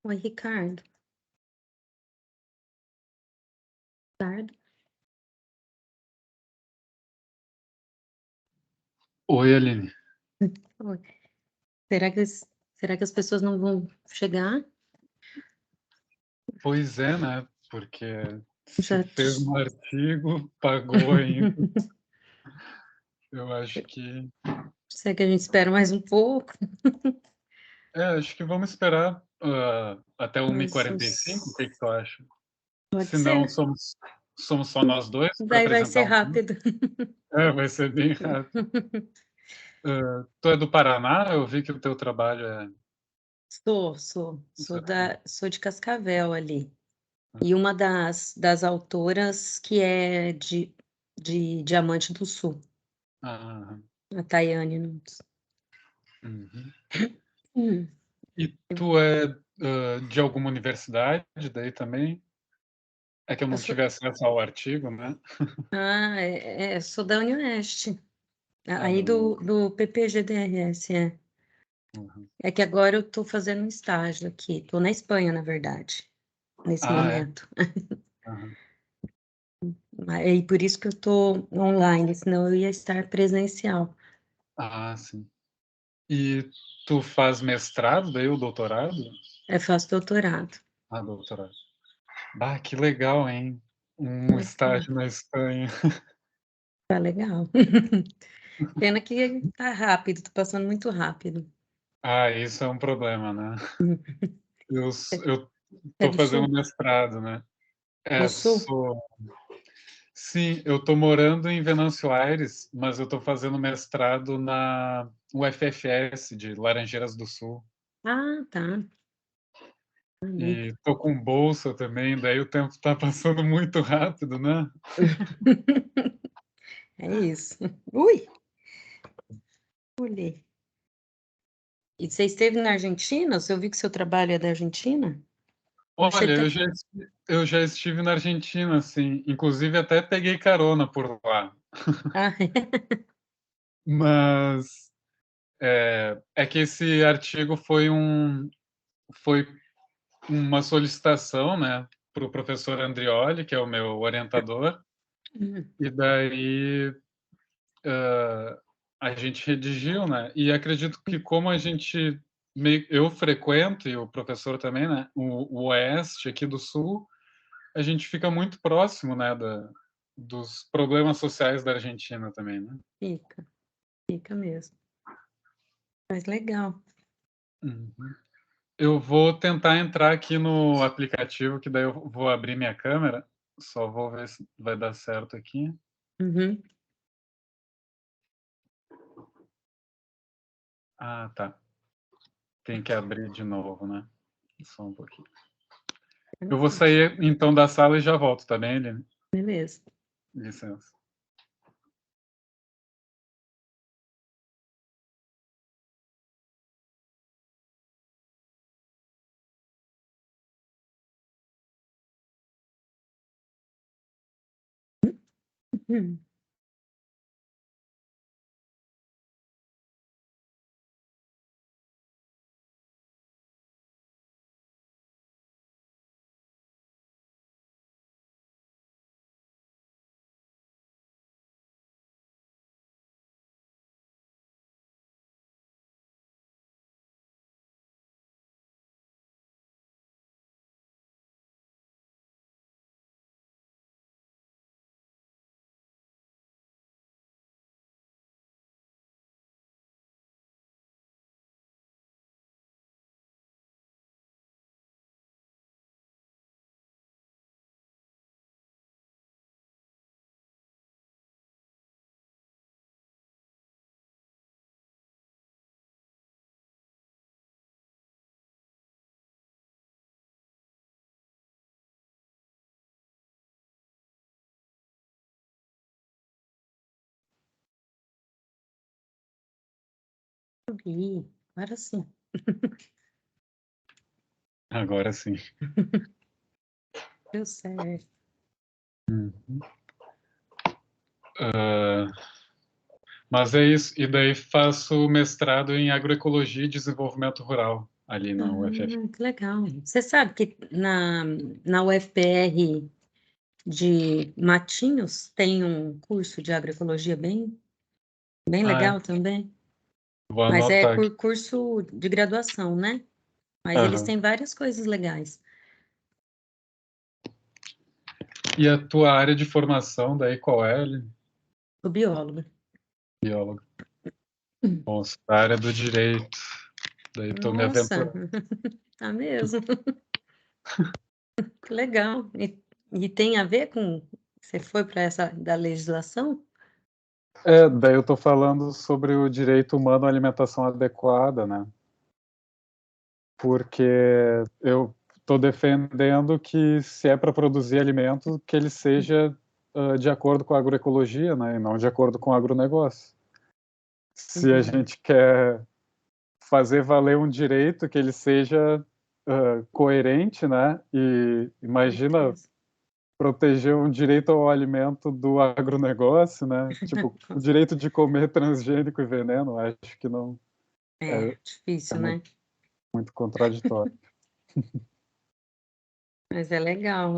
Oi, Ricardo. Ricardo? Oi, Aline. Oi. Será que as pessoas não vão chegar? Pois é, né? Porque se Já fez um artigo, pagou ainda. Eu acho que. Será que a gente espera mais um pouco? Acho que vamos esperar até Mas 1h45. O que tu acha? pode Se não, ser. somos só nós dois para Daí vai ser apresentar um filme. rápido. Vai ser bem rápido. Tu é do Paraná? Eu vi que o teu trabalho é. Sou de Cascavel ali. E uma das autoras que é de Diamante do Sul, Ah, a Tayane Nunes. uhum. Hum. E tu é de alguma universidade daí também? É que eu Eu não sou, tive acesso ao artigo, né? sou da Unioeste, Ah, aí não. do PPGDRS, é. Uhum. É que agora eu estou fazendo um estágio aqui. Estou na Espanha, na verdade, nesse Ah, é? momento. Aham. E por isso que eu estou online, senão eu ia estar presencial. Ah, sim. E tu faz mestrado, daí o doutorado? Eu faço doutorado. Ah, doutorado. Bah, que legal, hein? Um Assim, estágio na Espanha. tá legal. Pena que tá rápido, tá passando muito rápido. Ah, isso é um problema, né? Eu, eu É tô do fazendo Sul? mestrado, né? Do Sul? Sou. Sim, eu tô morando em Venâncio Aires, mas eu tô fazendo mestrado na UFFS de Laranjeiras do Sul. Ah, tá. Bem. E tô com bolsa também, daí o tempo tá passando muito rápido, né? É isso. Ui, olhei. E você esteve na Argentina? Eu vi que seu trabalho é da Argentina? Eu achei Olha, eu já estive na Argentina, assim, inclusive até peguei carona por lá. Ah, Mas é que esse artigo foi uma solicitação, né, para o professor Andrioli, que é o meu orientador, e daí a gente redigiu, né? E acredito que como a gente eu frequento e o professor também, né, o Oeste aqui do Sul, a gente fica muito próximo, né, dos problemas sociais da Argentina também, né? fica, fica mesmo. Mas legal. Uhum. Eu vou tentar entrar aqui no aplicativo, que daí eu vou abrir minha câmera. Só vou ver se vai dar certo aqui. Uhum. Ah, tá. Tem que abrir de novo, né? Só um pouquinho. Eu vou sair então da sala e já volto, tá bem, Eline? Beleza. Licença. Hum. Ih, agora sim. Agora sim. Deu certo. Ah, mas é isso. E daí faço mestrado em agroecologia e desenvolvimento rural. ali na UFF. Que legal. Você sabe que na UFPR de Matinhos tem um curso de agroecologia bem Ah, é? legal também, Vou mas é anotar aqui. curso de graduação, né? Mas eles Aham. têm várias coisas legais. E a tua área de formação, daí qual é, Aline? O biólogo. Biólogo. Bom, a área do direito. Daí estou me Nossa, aventurando. tá mesmo. Que legal. E tem a ver com... Você foi para essa da legislação? Daí eu estou falando sobre o direito humano à alimentação adequada, né? Porque eu estou defendendo que se é para produzir alimento, que ele seja de acordo com a agroecologia, né? E não de acordo com o agronegócio. Se a Uhum. gente quer fazer valer um direito, que ele seja coerente, né? E imagina Certeza. proteger um direito ao alimento do agronegócio, né? Tipo, o direito de comer transgênico e veneno, acho que não é, é Difícil, muito, né? muito contraditório. Mas é legal.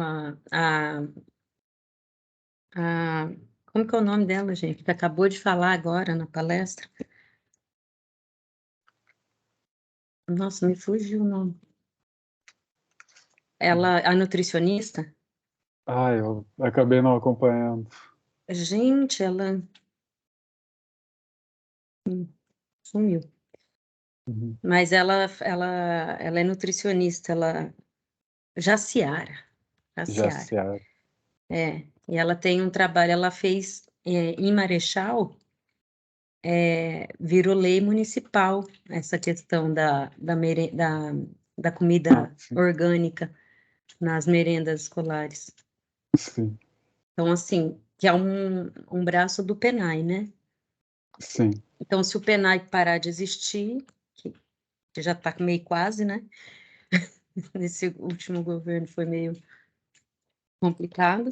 Como que é o nome dela, gente? Que acabou de falar agora na palestra. Nossa, me fugiu o nome. Ela, a nutricionista. Eu acabei não acompanhando. Gente, ela sumiu. Uhum. Mas ela é nutricionista, ela Jaciara. Já Jaciara. se há. É. E ela tem um trabalho, ela fez em Marechal, virou lei municipal essa questão da comida Sim, orgânica nas merendas escolares. sim, Então, assim, que é um braço do PENAI, né? sim, Então, se o PENAI parar de existir, que já está meio quase, né? Nesse último governo foi meio complicado.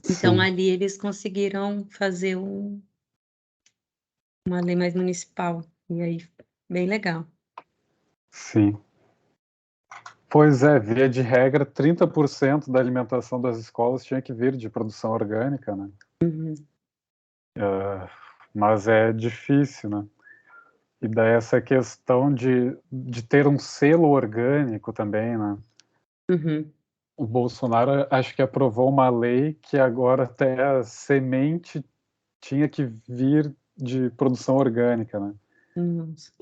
Então, sim, ali eles conseguiram fazer uma lei mais municipal. E aí, bem legal. sim. Pois é, via de regra, 30% da alimentação das escolas tinha que vir de produção orgânica, né? Uhum, Mas é difícil, né? E daí essa questão de ter um selo orgânico também, né? uhum. O Bolsonaro acho que aprovou uma lei que agora até a semente tinha que vir de produção orgânica, né? Nossa.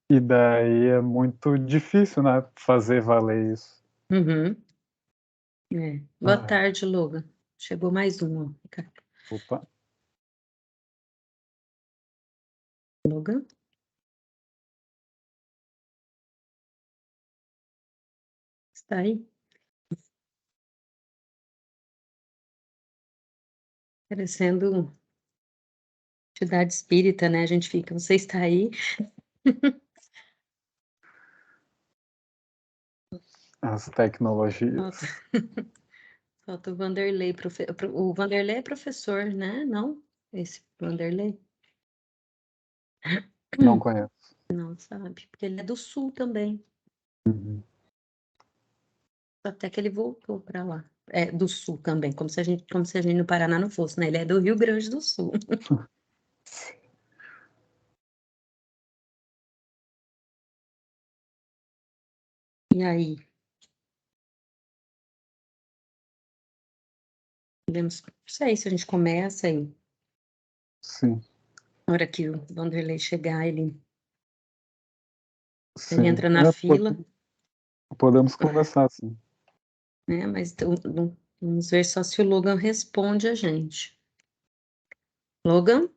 E daí é muito difícil, né, fazer valer isso. Uhum. É. Boa Ai, tarde, Logan. Chegou mais uma. opa, Logan? Está aí? Parecendo atividade espírita, né? A gente fica, você está aí? as tecnologias. Falta, falta o Vanderlei. O Vanderlei é professor, né? Não? Esse Vanderlei? Não conheço. Não sabe, porque ele é do Sul também. Uhum. Até que ele voltou para lá. É do Sul também, como se a gente no Paraná não fosse, né? Ele é do Rio Grande do Sul. E aí? Não sei se a gente começa aí. Sim, Na hora que o Vanderlei chegar, ele sim. entra na fila, Podemos começar, sim. né? Mas vamos ver só se o Logan responde a gente. Logan?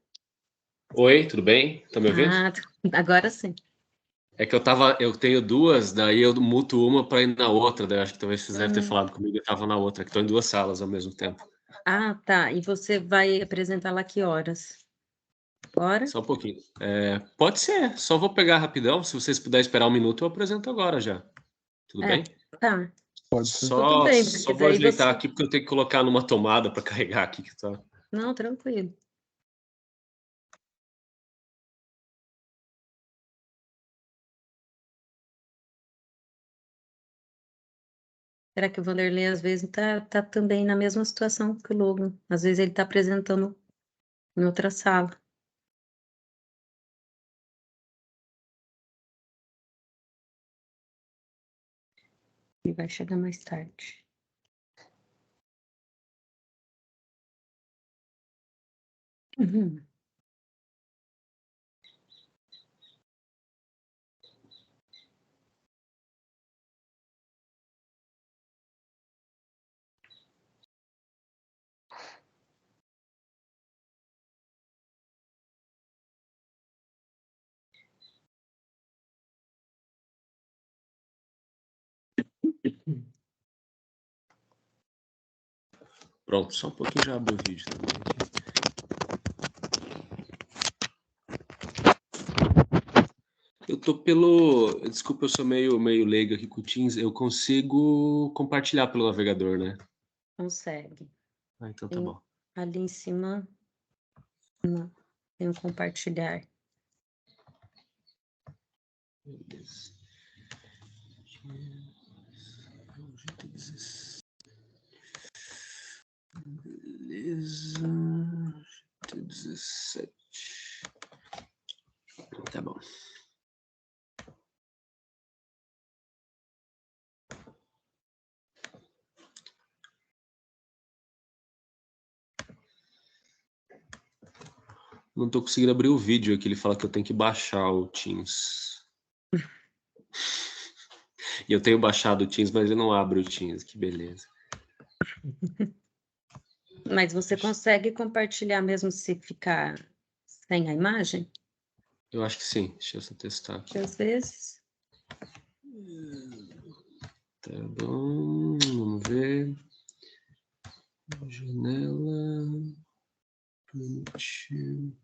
Oi, tudo bem? Tá me ouvindo? Ah, agora sim. É que eu tenho duas, daí eu muto uma para ir na outra, daí eu acho que talvez vocês devem ter falado comigo, eu tava na outra, que tô em duas salas ao mesmo tempo. Tá. E você vai apresentar lá que horas? Agora? Só um pouquinho. Pode ser, só vou pegar rapidão, se vocês puderem esperar um minuto, eu apresento agora já. Tudo É, bem? tá. Pode ser. Tudo Só, bem, porque só vou daí ajeitar você. aqui porque eu tenho que colocar numa tomada para carregar aqui que tá. Não, tranquilo. Será que o Vanderlei, às vezes, tá também na mesma situação que o Logan? Às vezes ele está apresentando em outra sala. E vai chegar mais tarde. Uhum. Pronto, só um pouquinho já abre o vídeo também. Eu tô pelo... Desculpa, eu sou meio leigo aqui com o Teams. Eu consigo compartilhar pelo navegador, né? Consegue. Ah, então tá bom. Ali em cima, não, tem um compartilhar. Beleza. Beleza. 17. Tá bom. Não tô conseguindo abrir o vídeo aqui. Ele fala que eu tenho que baixar o Teams. E eu tenho baixado o Teams, mas ele não abre o Teams. Que beleza. Mas você consegue compartilhar mesmo se ficar sem a imagem? Eu acho que sim. Deixa eu só testar aqui. Às vezes. Tá bom. Vamos ver. Janela. Print.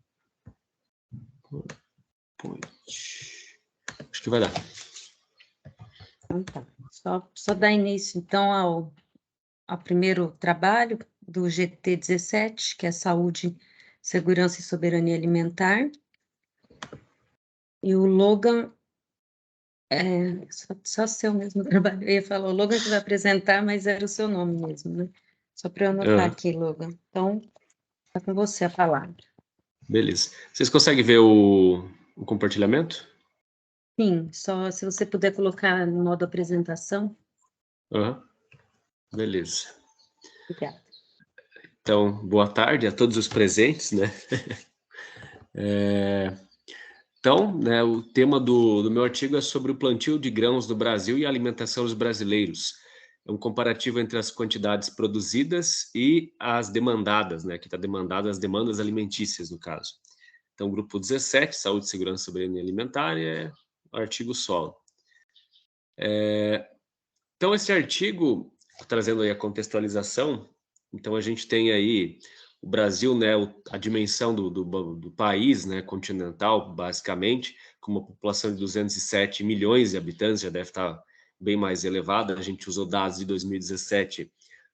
PowerPoint. Acho que vai dar. Então tá. Só dar início, então, ao primeiro trabalho do GT 17, que é Saúde, Segurança e Soberania Alimentar. E o Logan, só seu mesmo trabalho. Eu ia falar o Logan que vai apresentar, mas era o seu nome mesmo, né? Só para eu anotar aqui, Logan. Então, tá com você a palavra. Beleza. Vocês conseguem ver o compartilhamento? Sim, só se você puder colocar no modo apresentação. Beleza. Obrigada. Então, boa tarde a todos os presentes, né? Então, né, o tema do meu artigo é sobre o plantio de grãos no Brasil e a alimentação dos brasileiros. É um comparativo entre as quantidades produzidas e as demandadas, né? Que está demandado as demandas alimentícias, no caso. Então, grupo 17, Saúde, Segurança e Soberania Alimentar, é o artigo solo. Então, esse artigo, trazendo aí a contextualização, então a gente tem aí o Brasil, né, a dimensão do país, né, continental, basicamente, com uma população de 207 milhões de habitantes, já deve estar bem mais elevada. A gente usou dados de 2017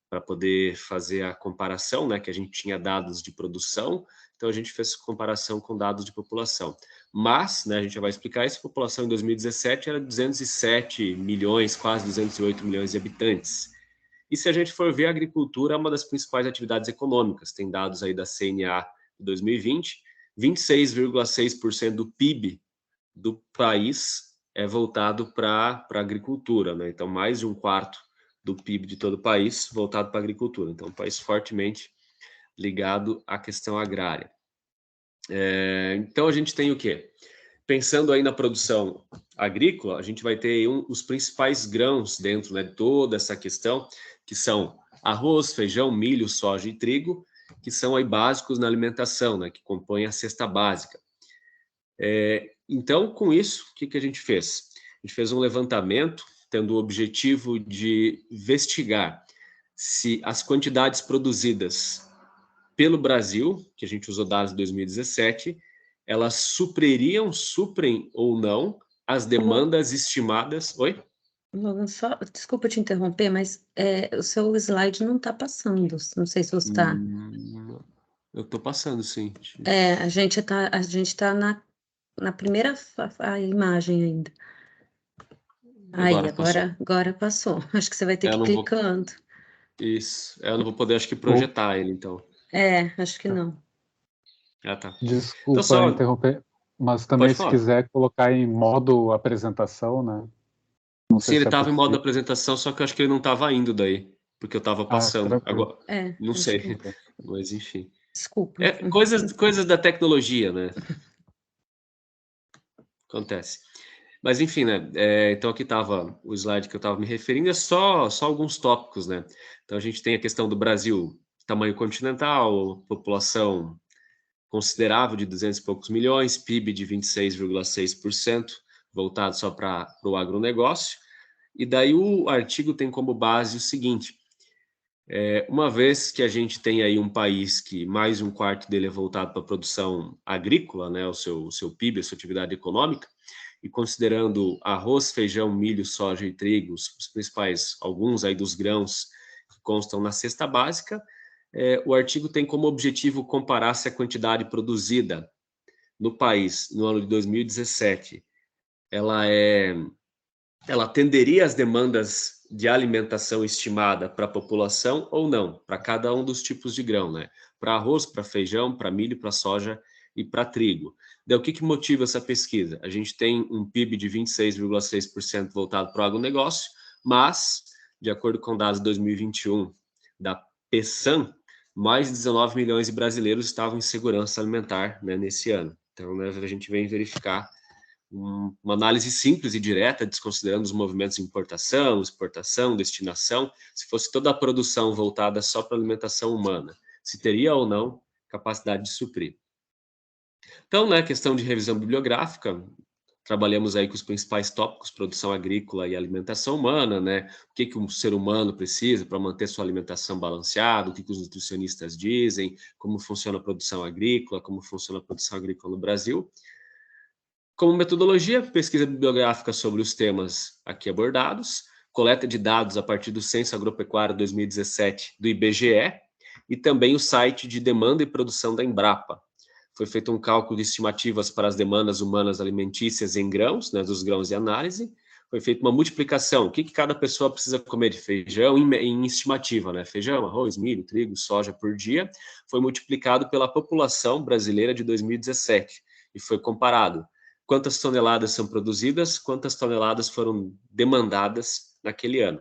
para poder fazer a comparação, né, que a gente tinha dados de produção, então a gente fez comparação com dados de população. Mas, né, a gente já vai explicar isso, a população em 2017 era 207 milhões, quase 208 milhões de habitantes. E se a gente for ver, a agricultura é uma das principais atividades econômicas. Tem dados aí da CNA de 2020, 26,6% do PIB do país é voltado para a agricultura, né? Então, mais de um quarto do PIB de todo o país voltado para a agricultura. Então, um país fortemente ligado à questão agrária. Então, a gente tem o quê? Pensando aí na produção agrícola, a gente vai ter os principais grãos dentro, né, de toda essa questão, que são arroz, feijão, milho, soja e trigo, que são aí básicos na alimentação, né, que compõem a cesta básica. Então, com isso, o que a gente fez? A gente fez um levantamento, tendo o objetivo de investigar se as quantidades produzidas pelo Brasil, que a gente usou dados de 2017, elas suprem ou não as demandas estimadas. Oi? Logan, desculpa te interromper, mas o seu slide não está passando. Não sei se você está. Eu estou passando, sim. A gente tá na primeira imagem ainda. Aí, passou. agora passou. Acho que você vai ter que Eu ir não vou... clicando. Isso. Eu não vou poder, acho que, Ou- projetar ele, então. Acho que não. Ah, tá. Então, Desculpa interromper, mas também Pode se falar. quiser colocar em modo apresentação, né? Não Sim, sei ele se é estava em modo possível. apresentação, só que eu acho que ele não estava indo daí, porque eu estava passando. Tranquilo. Agora, não acho sei, que... mas enfim. Desculpa. Coisas da tecnologia, né? Acontece. Mas enfim, né? Então aqui estava o slide que eu estava me referindo, é só alguns tópicos, né? Então a gente tem a questão do Brasil, tamanho continental, população considerável de 200 e poucos milhões, PIB de 26,6%, voltado só para o agronegócio. E daí o artigo tem como base o seguinte: uma vez que a gente tem aí um país que mais de um quarto dele é voltado para a produção agrícola, né, o seu PIB, a sua atividade econômica, e considerando arroz, feijão, milho, soja e trigo, os principais, alguns aí dos grãos que constam na cesta básica, o artigo tem como objetivo comparar se a quantidade produzida no país no ano de 2017 ela atenderia às demandas de alimentação estimada para a população ou não, para cada um dos tipos de grão, né? Para arroz, para feijão, para milho, para soja e para trigo. Daí, o que motiva essa pesquisa? A gente tem um PIB de 26,6% voltado para o agronegócio, mas, de acordo com dados de 2021 da PESAM, mais de 19 milhões de brasileiros estavam em segurança alimentar, né, nesse ano. Então, né, a gente vem verificar uma análise simples e direta, desconsiderando os movimentos de importação, exportação, destinação, se fosse toda a produção voltada só para a alimentação humana, se teria ou não capacidade de suprir. Então, né, questão de revisão bibliográfica, trabalhamos aí com os principais tópicos, produção agrícola e alimentação humana, né? O que um ser humano precisa para manter sua alimentação balanceada, o que os nutricionistas dizem, como funciona a produção agrícola, como funciona a produção agrícola no Brasil. Como metodologia, pesquisa bibliográfica sobre os temas aqui abordados, coleta de dados a partir do Censo Agropecuário 2017 do IBGE e também o site de demanda e produção da Embrapa. Foi feito um cálculo de estimativas para as demandas humanas alimentícias em grãos, né, dos grãos de análise. Foi feita uma multiplicação, o que cada pessoa precisa comer de feijão em estimativa, né? Feijão, arroz, milho, trigo, soja por dia, foi multiplicado pela população brasileira de 2017 e foi comparado quantas toneladas são produzidas, quantas toneladas foram demandadas naquele ano.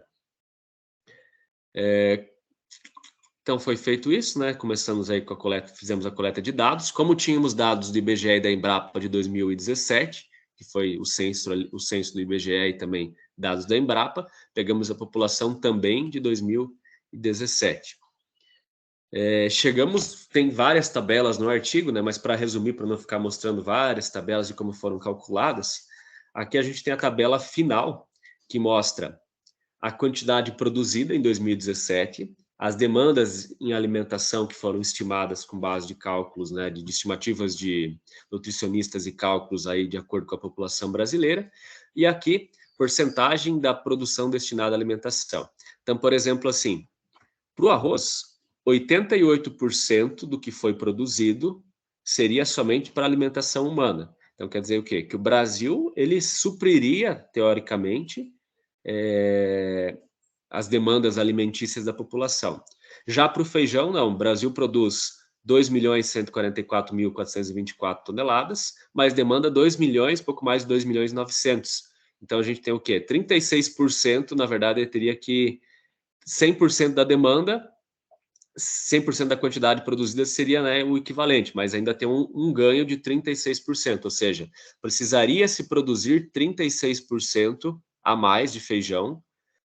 Então foi feito isso, né? Começamos aí com a coleta, fizemos a coleta de dados. Como tínhamos dados do IBGE e da Embrapa de 2017, que foi o censo do IBGE e também dados da Embrapa, pegamos a população também de 2017. Tem várias tabelas no artigo, né? Mas para resumir, para não ficar mostrando várias tabelas de como foram calculadas, aqui a gente tem a tabela final, que mostra a quantidade produzida em 2017, as demandas em alimentação que foram estimadas com base de cálculos, né, de estimativas de nutricionistas e cálculos aí de acordo com a população brasileira, e aqui, porcentagem da produção destinada à alimentação. Então, por exemplo, assim, para o arroz, 88% do que foi produzido seria somente para alimentação humana. Então, quer dizer o quê? Que o Brasil, ele supriria, teoricamente, as demandas alimentícias da população. Já para o feijão, não. O Brasil produz 2.144.424 toneladas, mas demanda 2 milhões, pouco mais de 2 milhões e 900. Então, a gente tem o quê? 36%, na verdade, teria que 100% da demanda, 100% da quantidade produzida seria, né, o equivalente, mas ainda tem um ganho de 36%, ou seja, precisaria se produzir 36% a mais de feijão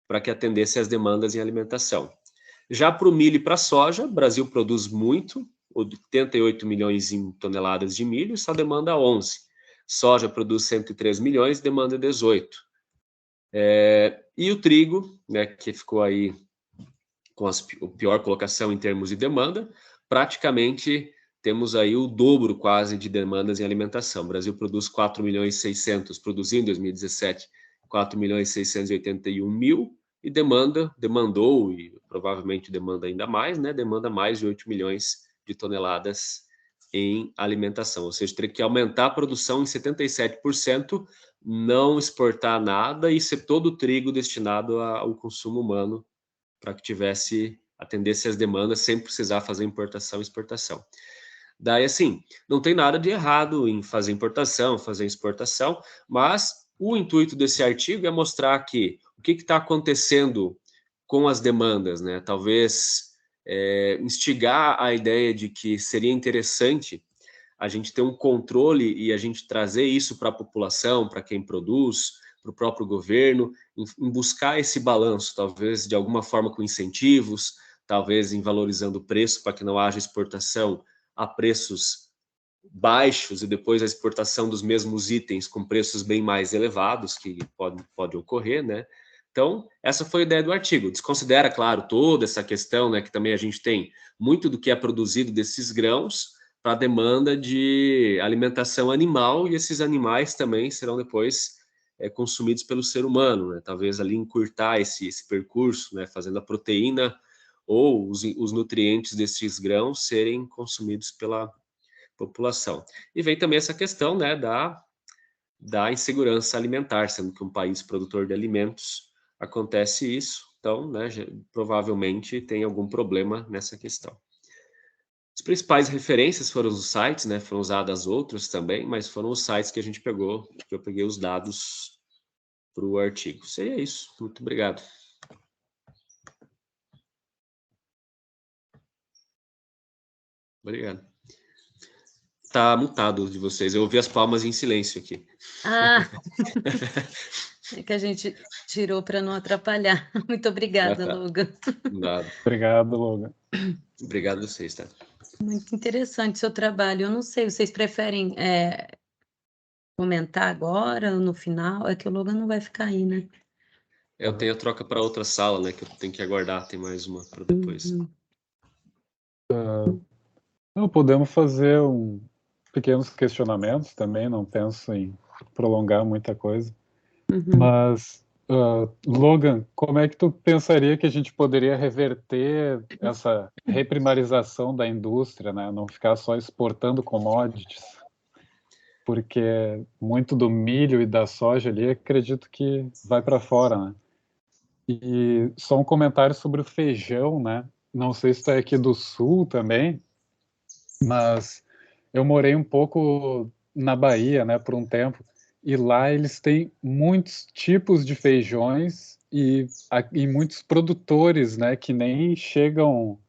para que atendesse às demandas em alimentação. Já para o milho e para a soja, o Brasil produz muito, 88 milhões em toneladas de milho, só demanda 11. Soja produz 103 milhões, demanda 18. E o trigo, né, que ficou aí com a pior colocação em termos de demanda, praticamente temos aí o dobro quase de demandas em alimentação. O Brasil produz 4 milhões 600, produziu em 2017 4 milhões 681 mil, e demandou, e provavelmente demanda ainda mais, né? Demanda mais de 8 milhões de toneladas em alimentação. Ou seja, teria que aumentar a produção em 77% não exportar nada e ser todo o trigo destinado ao consumo humano, para que atendesse as demandas sem precisar fazer importação e exportação. Daí, assim, não tem nada de errado em fazer importação, fazer exportação, mas o intuito desse artigo é mostrar que o que está acontecendo com as demandas, né? Talvez instigar a ideia de que seria interessante a gente ter um controle e a gente trazer isso para a população, para quem produz, para o próprio governo, em buscar esse balanço, talvez de alguma forma com incentivos, talvez em valorizando o preço para que não haja exportação a preços baixos e depois a exportação dos mesmos itens com preços bem mais elevados, que pode ocorrer, né? Então, essa foi a ideia do artigo. Desconsidera, claro, toda essa questão, né, que também a gente tem muito do que é produzido desses grãos para a demanda de alimentação animal, e esses animais também serão depois consumidos pelo ser humano, né? Talvez ali encurtar esse percurso, né, fazendo a proteína ou os nutrientes desses grãos serem consumidos pela população. E vem também essa questão, né, da insegurança alimentar, sendo que um país produtor de alimentos acontece isso, então, né, provavelmente tem algum problema nessa questão. As principais referências foram os sites, né, foram usadas outras também, mas foram os sites que a gente pegou, que eu peguei os dados para o artigo. Seria isso. Muito obrigado. Obrigado. Tá mutado de vocês. Eu ouvi as palmas em silêncio aqui. Ah, é que a gente tirou para não atrapalhar. Muito obrigada, Tá. Logan. Nada. Obrigado, Logan. Obrigado a vocês, tá? Muito interessante o seu trabalho. Eu não sei, vocês preferem comentar agora ou no final? É que o Logan não vai ficar aí, né? Eu tenho a troca para outra sala, né? Que eu tenho que aguardar. Tem mais uma para depois. Não, podemos fazer pequenos questionamentos também, não penso em prolongar muita coisa. Mas, Logan, como é que tu pensaria que a gente poderia reverter essa reprimarização da indústria, né? Não ficar só exportando commodities? Porque muito do milho e da soja ali, acredito que vai para fora, né? E só um comentário sobre o feijão, né? Não sei se tu é aqui do sul também, mas eu morei um pouco na Bahia, né, por um tempo, e lá eles têm muitos tipos de feijões e muitos produtores, né, que nem chegam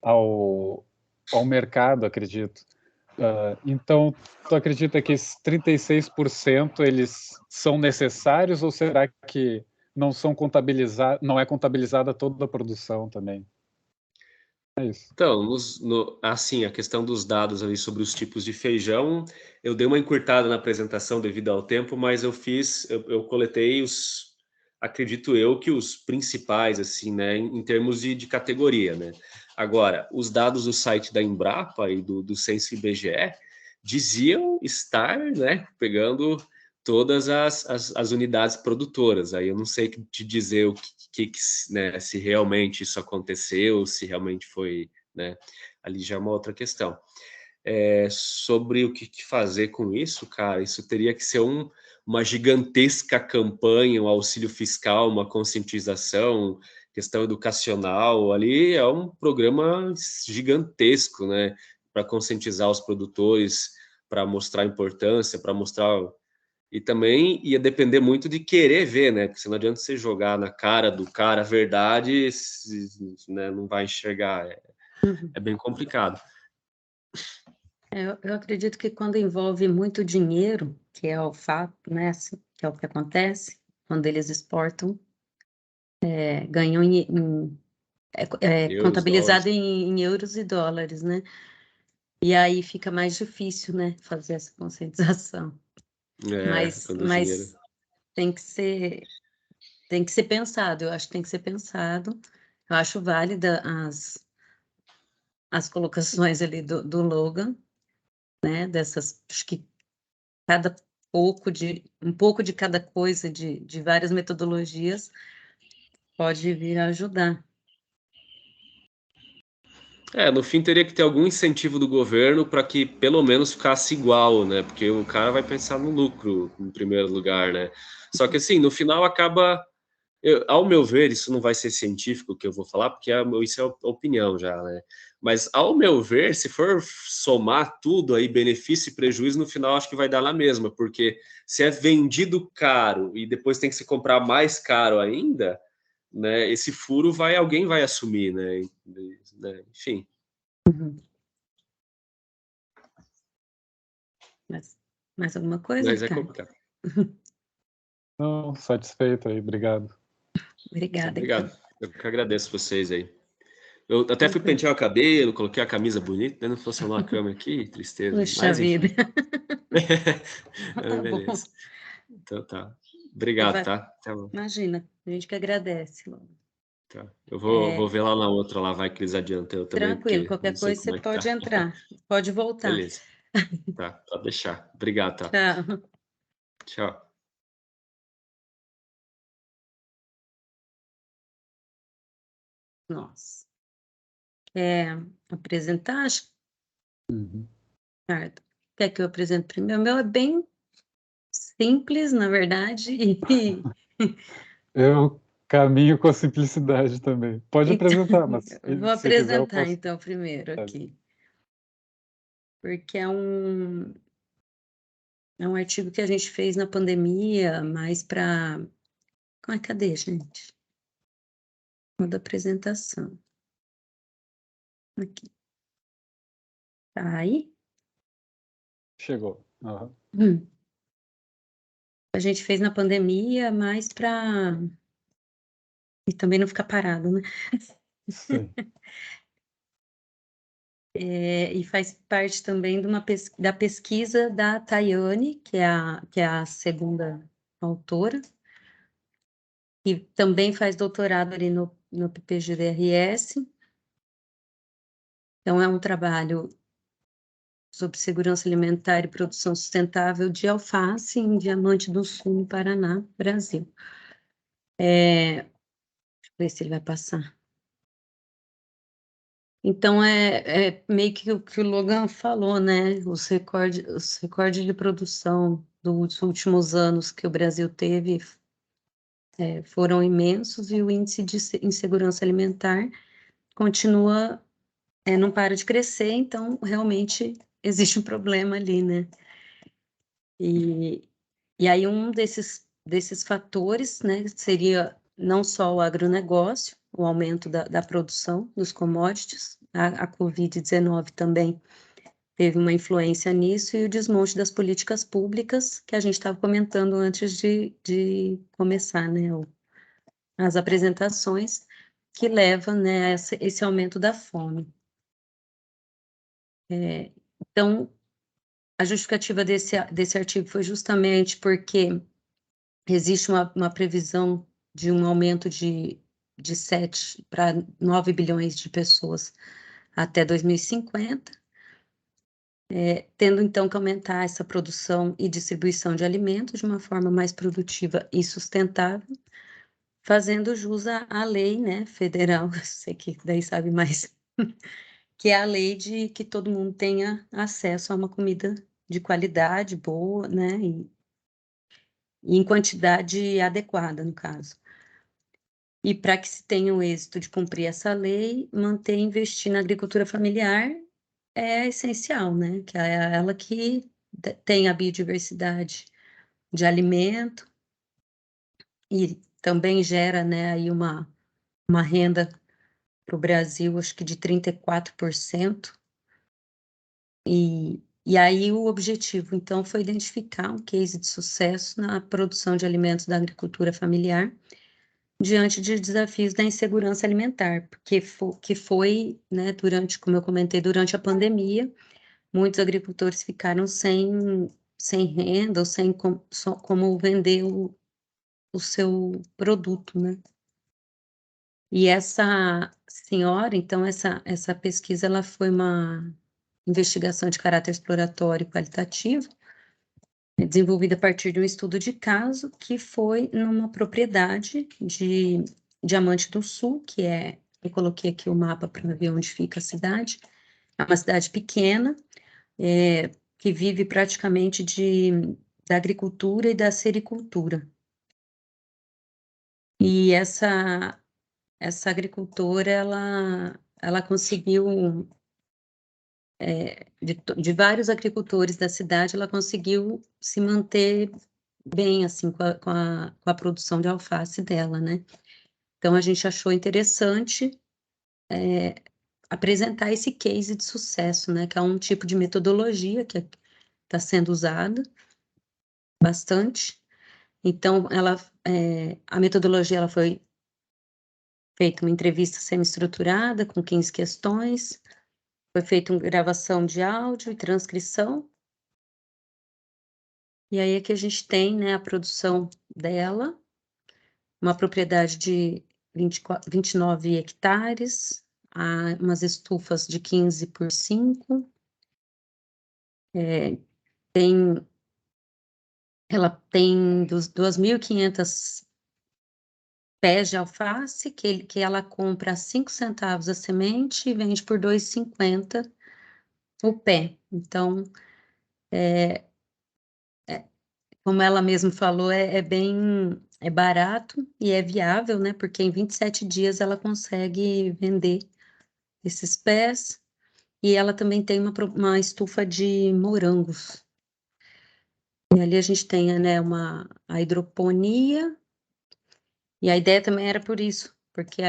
ao mercado, acredito. Então, tu acredita que esses 36% eles são necessários ou será que não são não é contabilizada toda a produção também? É isso. Então, assim, a questão dos dados ali sobre os tipos de feijão, eu dei uma encurtada na apresentação devido ao tempo, mas eu coletei acredito eu que os principais, assim, né, em termos de categoria, né? Agora, os dados do site da Embrapa e do Censo IBGE diziam estar, né, pegando todas as unidades produtoras. Aí eu não sei te dizer né, se realmente isso aconteceu, se realmente foi, né, ali já é uma outra questão. Sobre o que fazer com isso, cara, isso teria que ser uma gigantesca campanha, um auxílio fiscal, uma conscientização, questão educacional, ali é um programa gigantesco, né, para conscientizar os produtores, para mostrar a importância, para mostrar. E também ia depender muito de querer ver, né? Porque não adianta você jogar na cara do cara a verdade, né, não vai enxergar. É bem complicado. Eu acredito que quando envolve muito dinheiro, que é o fato, né, assim, que é o que acontece, quando eles exportam, ganham Euros, contabilizado dólares. em euros e dólares, né? E aí fica mais difícil, né, fazer essa conscientização. Quando o dinheiro. Mas tem que ser pensado, eu acho que tem que ser pensado. Eu acho válida as colocações ali do Logan, né, acho que um pouco de cada coisa, de várias metodologias, pode vir a ajudar. No fim teria que ter algum incentivo do governo para que pelo menos ficasse igual, né? Porque o cara vai pensar no lucro em primeiro lugar, né? Só que assim, no final acaba, ao meu ver, isso não vai ser científico que eu vou falar, porque isso é opinião já, né? Mas ao meu ver, se for somar tudo aí, benefício e prejuízo, no final acho que vai dar na mesma, porque se é vendido caro e depois tem que se comprar mais caro ainda, né? Esse furo alguém vai assumir, né? Enfim. Mais alguma coisa, Mas é Ricardo? complicado. Não, satisfeito aí, obrigado. Obrigada, Obrigado. então. Eu que agradeço vocês aí. Eu até fui pentear o cabelo, coloquei a camisa bonita, não funcionou a câmera aqui, tristeza. Puxa Mas enfim. vida. Tá bom. Beleza. Então tá. Você Obrigado, vai- tá? Até logo. Imagina, a gente que agradece. Tá. Eu vou ver lá na outra, lá vai que eles adiantam eu também, Tranquilo, porque não qualquer sei coisa você como é que pode tá. entrar, pode voltar. Beleza. Tá, pode deixar. Obrigado, tá? Tchau. Tchau. Nossa. Quer apresentar, Ricardo? Quer que eu apresente primeiro? O meu é bem simples, na verdade, e Eu caminho com a simplicidade também. Pode então, apresentar, mas vou se quiser eu apresentar posso. então primeiro Tá. aqui, porque é um artigo que a gente fez na pandemia, mais para... Cadê, gente? Da apresentação. Aqui. Tá aí? Chegou. Aham. A gente fez na pandemia, mais para... E também não ficar parado, né? Sim. E faz parte também de da pesquisa da Tayane, que é a segunda autora, que também faz doutorado ali no PPG-DRS. Então, é um trabalho sobre segurança alimentar e produção sustentável de alface em Diamante do Sul, no Paraná, Brasil. Deixa eu ver se ele vai passar. Então, é meio que o que o Logan falou, né? Os recordes de produção dos últimos anos que o Brasil teve foram imensos e o índice de insegurança alimentar continua, não para de crescer, então realmente existe um problema ali, né? E aí um desses fatores, né, seria não só o agronegócio, o aumento da produção dos commodities, a Covid-19 também teve uma influência nisso, e o desmonte das políticas públicas, que a gente estava comentando antes de começar, né, as apresentações, que levam, né, a esse aumento da fome. Então, a justificativa desse artigo foi justamente porque existe uma previsão de um aumento de 7 para 9 bilhões de pessoas até 2050, tendo então que aumentar essa produção e distribuição de alimentos de uma forma mais produtiva e sustentável, fazendo jus à lei, né, federal, você que daí sabe mais, que é a lei de que todo mundo tenha acesso a uma comida de qualidade, boa, né, e em quantidade adequada, no caso. E para que se tenha o êxito de cumprir essa lei, manter e investir na agricultura familiar é essencial, né? Que é ela que tem a biodiversidade de alimento e também gera, né, aí uma renda para o Brasil, acho que de 34%. E aí o objetivo, então, foi identificar um case de sucesso na produção de alimentos da agricultura familiar, diante de desafios da insegurança alimentar, porque foi, né, como eu comentei, durante a pandemia, muitos agricultores ficaram sem renda ou sem como vender o seu produto, né? E essa senhora, então, essa pesquisa, ela foi uma investigação de caráter exploratório e qualitativo, desenvolvida a partir de um estudo de caso que foi numa propriedade de Diamante do Sul, que é Eu coloquei aqui o mapa para ver onde fica a cidade. É uma cidade pequena, que vive praticamente da agricultura e da sericultura. E essa agricultora, ela conseguiu, de vários agricultores da cidade, ela conseguiu se manter bem, assim, com a produção de alface dela, né? Então, a gente achou interessante apresentar esse case de sucesso, né? Que é um tipo de metodologia que está sendo usada bastante. Então, a metodologia ela foi feita uma entrevista semi-estruturada com 15 questões, foi feita uma gravação de áudio e transcrição. E aí aqui a gente tem, né, a produção dela, uma propriedade de 29 hectares, umas estufas de 15 por 5, ela tem 2.500 pés de alface, que ela compra a 5 centavos a semente e vende por 2,50 o pé. Então, como ela mesma falou, é barato e é viável, né? Porque em 27 dias ela consegue vender esses pés. E ela também tem uma estufa de morangos. E ali a gente tem, né, a hidroponia. E a ideia também era por isso, porque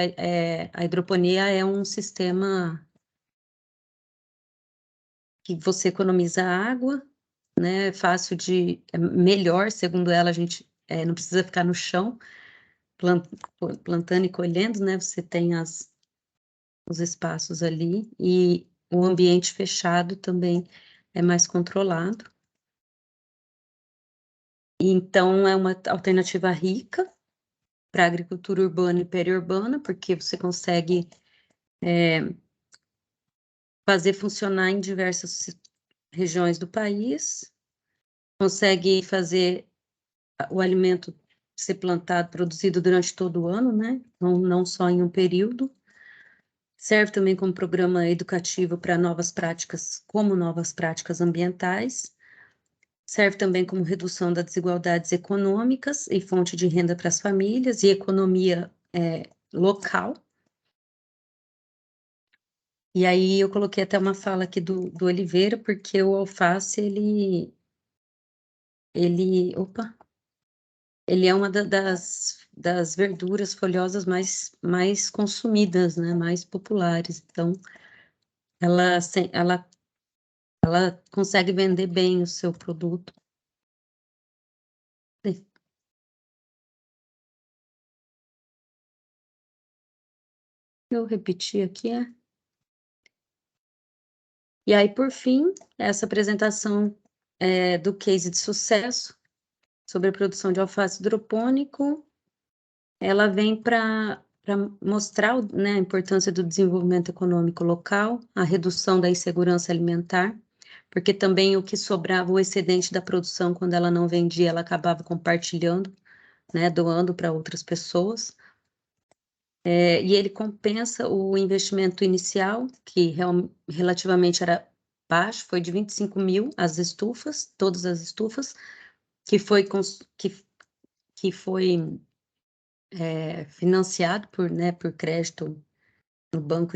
a hidroponia é um sistema que você economiza água, né? É melhor, segundo ela, a gente não precisa ficar no chão plantando e colhendo, né? Você tem os espaços ali e o ambiente fechado também é mais controlado. Então, é uma alternativa rica para a agricultura urbana e periurbana, porque você consegue fazer funcionar em diversas regiões do país, consegue fazer o alimento ser plantado, produzido durante todo o ano, né? Não só em um período. Serve também como programa educativo para novas práticas, como novas práticas ambientais. Serve também como redução das desigualdades econômicas e fonte de renda para as famílias e economia local. E aí eu coloquei até uma fala aqui do Oliveira, porque o alface, ele é uma das verduras folhosas mais consumidas, né, mais populares. Então, ela consegue vender bem o seu produto. Eu repeti aqui, E aí, por fim, essa apresentação do case de sucesso sobre a produção de alface hidropônico, ela vem para mostrar, né, a importância do desenvolvimento econômico local, a redução da insegurança alimentar, porque também o que sobrava, o excedente da produção, quando ela não vendia, ela acabava compartilhando, né, doando para outras pessoas. E ele compensa o investimento inicial, que relativamente era baixo, foi de 25 mil as estufas, todas as estufas, que foi financiado por crédito no banco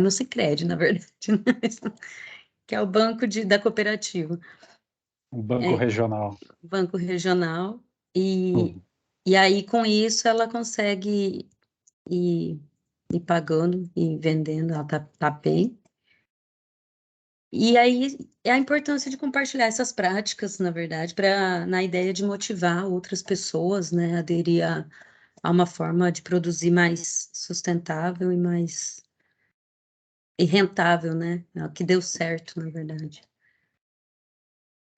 no Sicredi, na verdade, né? Que é o banco da cooperativa. Um banco regional. Banco regional, e aí com isso ela consegue ir pagando e vendendo, ela tá bem. E aí é a importância de compartilhar essas práticas, na verdade, na ideia de motivar outras pessoas, né, a aderir a uma forma de produzir mais sustentável e rentável, né, que deu certo, na verdade.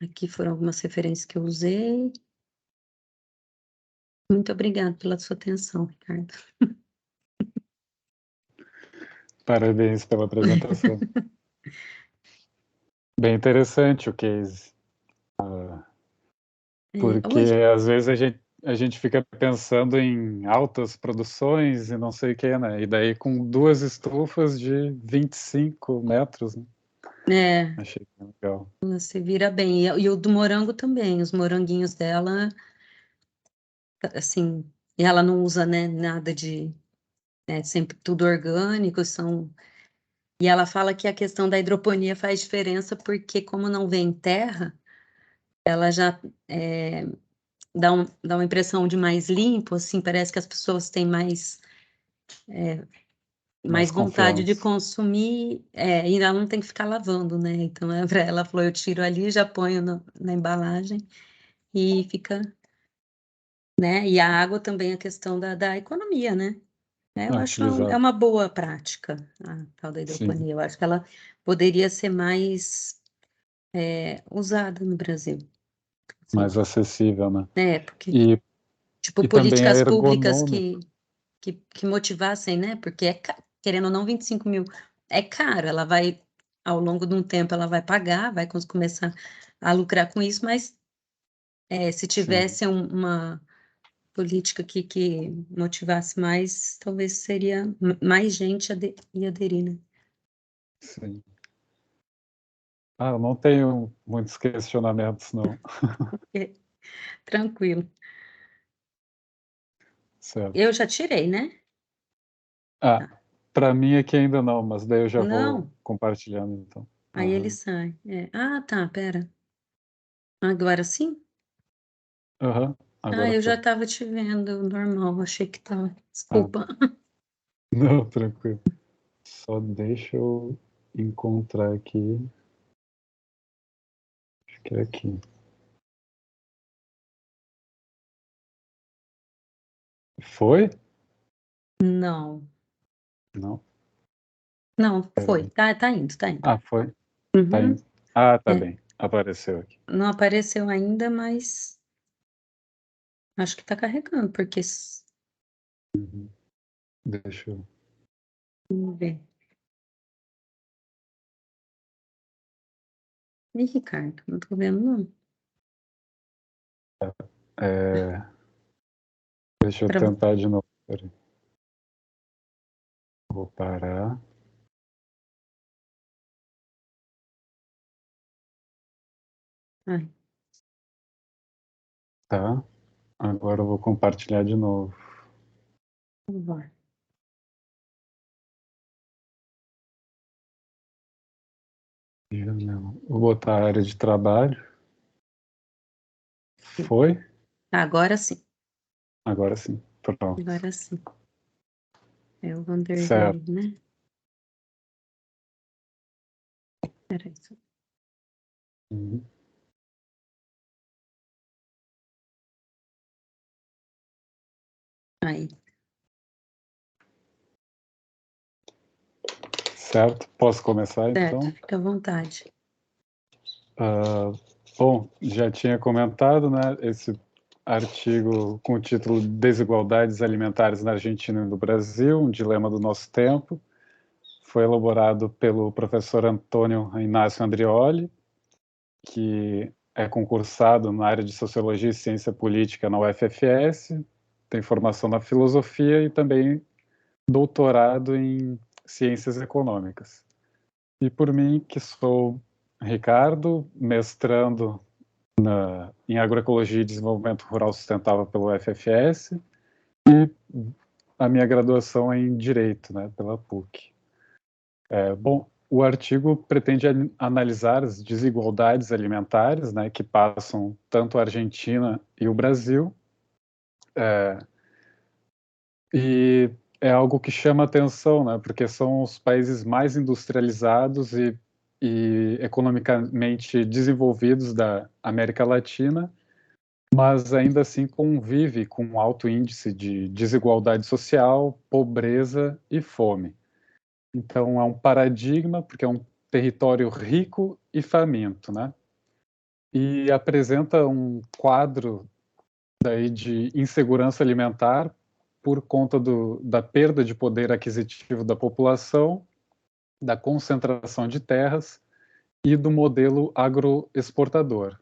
Aqui foram algumas referências que eu usei. Muito obrigada pela sua atenção, Ricardo. Parabéns pela apresentação. Bem interessante o case. Porque às vezes a gente a gente fica pensando em altas produções e não sei o que, né? E daí com 2 estufas de 25 metros, né? Achei bem legal. Você vira bem. E o do morango também, os moranguinhos dela, assim, e ela não usa, né, nada de, sempre tudo orgânico, e ela fala que a questão da hidroponia faz diferença porque como não vem terra, ela já dá uma impressão de mais limpo, assim, parece que as pessoas têm mais vontade de confiança. consumir, e ela não tem que ficar lavando, né? Então, ela falou, eu tiro ali, já ponho na embalagem e fica, né? E a água também, a questão da economia, né? Eu acho Exato. uma boa prática, a tal da Sim. hidroponia. Eu acho que ela poderia ser mais usada no Brasil. Mais acessível, né? Porque, E tipo, também é políticas públicas ergonômico. que motivassem, né? Porque querendo ou não, 25 mil é caro. Ela vai, ao longo de um tempo, ela vai pagar, vai começar a lucrar com isso, mas se tivesse uma política que motivasse mais, talvez seria mais gente ia aderir, né? Sim. Eu não tenho muitos questionamentos, não. Tranquilo. Certo. Eu já tirei, né? Para mim aqui ainda não, mas daí eu já Não. vou compartilhando, então. Aí ele sai. Tá, pera. Agora sim? Agora Eu já foi. estava te vendo normal, achei que tava. Desculpa. Não, tranquilo. Só deixa eu encontrar aqui. Acho que é aqui. Foi? Não. Não. Não, foi. Peraí. Tá indo, tá indo. Foi? Tá Uhum. indo. Tá É. bem. Apareceu aqui. Não apareceu ainda, mas acho que tá carregando, porque. Deixa eu. Vamos ver. Ih, Ricardo, não tô vendo, não. Deixa eu tentar de novo. Peraí. Vou parar. Ai, Tá. Agora eu vou compartilhar de novo. vamos lá. Vou botar a área de trabalho. Foi? Agora sim. Agora sim. Pronto. Agora sim. É o Vanderlei, Certo. né? Peraí. Uhum. Aí. Certo. Posso começar, Certo, então? fica à vontade. Bom, já tinha comentado, né, esse artigo com o título Desigualdades Alimentares na Argentina e no Brasil, um dilema do nosso tempo. Foi elaborado pelo professor Antônio Inácio Andrioli, que é concursado na área de Sociologia e Ciência Política na UFFS, tem formação na filosofia e também doutorado em Ciências Econômicas. E por mim, que sou Ricardo, mestrando em Agroecologia e Desenvolvimento Rural Sustentável pelo UFFS e a minha graduação é em Direito, né, pela PUC. Bom, o artigo pretende analisar as desigualdades alimentares, né, que passam tanto a Argentina e o Brasil, e é algo que chama atenção, né, porque são os países mais industrializados e economicamente desenvolvidos da América Latina, mas ainda assim convive com um alto índice de desigualdade social, pobreza e fome. Então é um paradigma, porque é um território rico e faminto, né? E apresenta um quadro daí de insegurança alimentar por conta da perda de poder aquisitivo da população, da concentração de terras e do modelo agroexportador.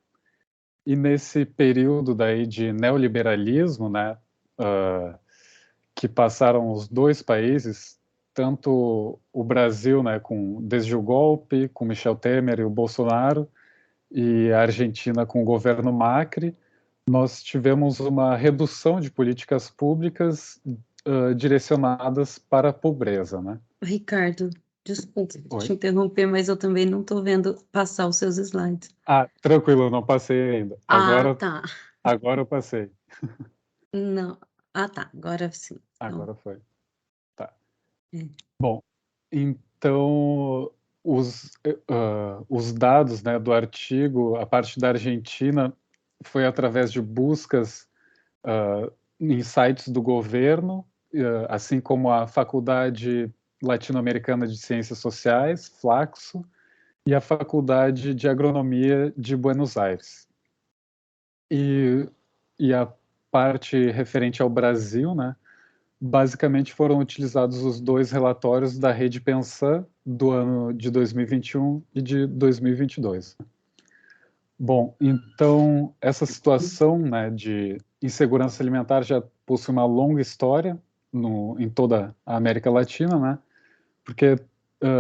E nesse período daí de neoliberalismo, né, que passaram os dois países, tanto o Brasil, né, desde o golpe, com Michel Temer e o Bolsonaro, e a Argentina com o governo Macri, nós tivemos uma redução de políticas públicas direcionadas para a pobreza, né? Ricardo, desculpa Oi? te interromper, mas eu também não estou vendo passar os seus slides. Tranquilo, não passei ainda. Tá. Agora eu passei. Não. Tá. Agora sim. Agora foi. Tá. É. Bom, então os dados, né, do artigo, a parte da Argentina foi através de buscas em sites do governo, assim como a Faculdade Latino-Americana de Ciências Sociais, Flaxo, e a Faculdade de Agronomia de Buenos Aires. E a parte referente ao Brasil, né, basicamente foram utilizados os dois relatórios da Rede Pensan do ano de 2021 e de 2022. Bom, então essa situação, né, de insegurança alimentar já possui uma longa história em toda a América Latina, né, porque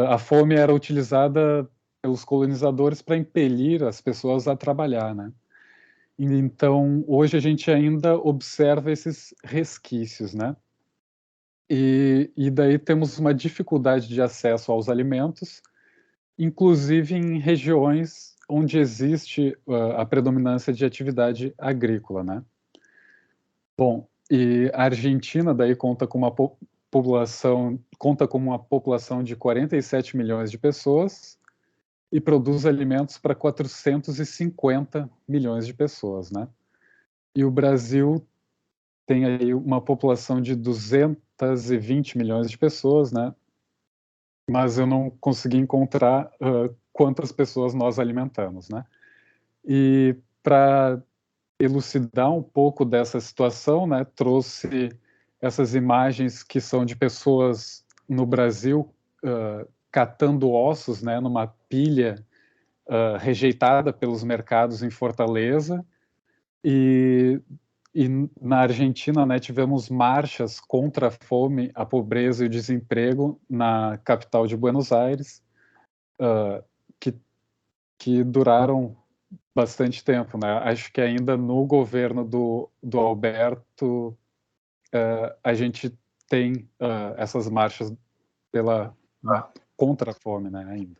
a fome era utilizada pelos colonizadores para impelir as pessoas a trabalhar, né. Então hoje a gente ainda observa esses resquícios, né. E daí temos uma dificuldade de acesso aos alimentos, inclusive em regiões onde existe a predominância de atividade agrícola, né? Bom, e a Argentina daí conta com uma população de 47 milhões de pessoas e produz alimentos para 450 milhões de pessoas, né? E o Brasil tem aí uma população de 220 milhões de pessoas, né? Mas eu não consegui encontrar quantas pessoas nós alimentamos, né? E para elucidar um pouco dessa situação, né, trouxe essas imagens que são de pessoas no Brasil catando ossos, né, numa pilha rejeitada pelos mercados em Fortaleza, e na Argentina, né, tivemos marchas contra a fome, a pobreza e o desemprego na capital de Buenos Aires, que duraram bastante tempo, né? Acho que ainda no governo do Alberto a gente tem essas marchas contra a fome, né? Ainda.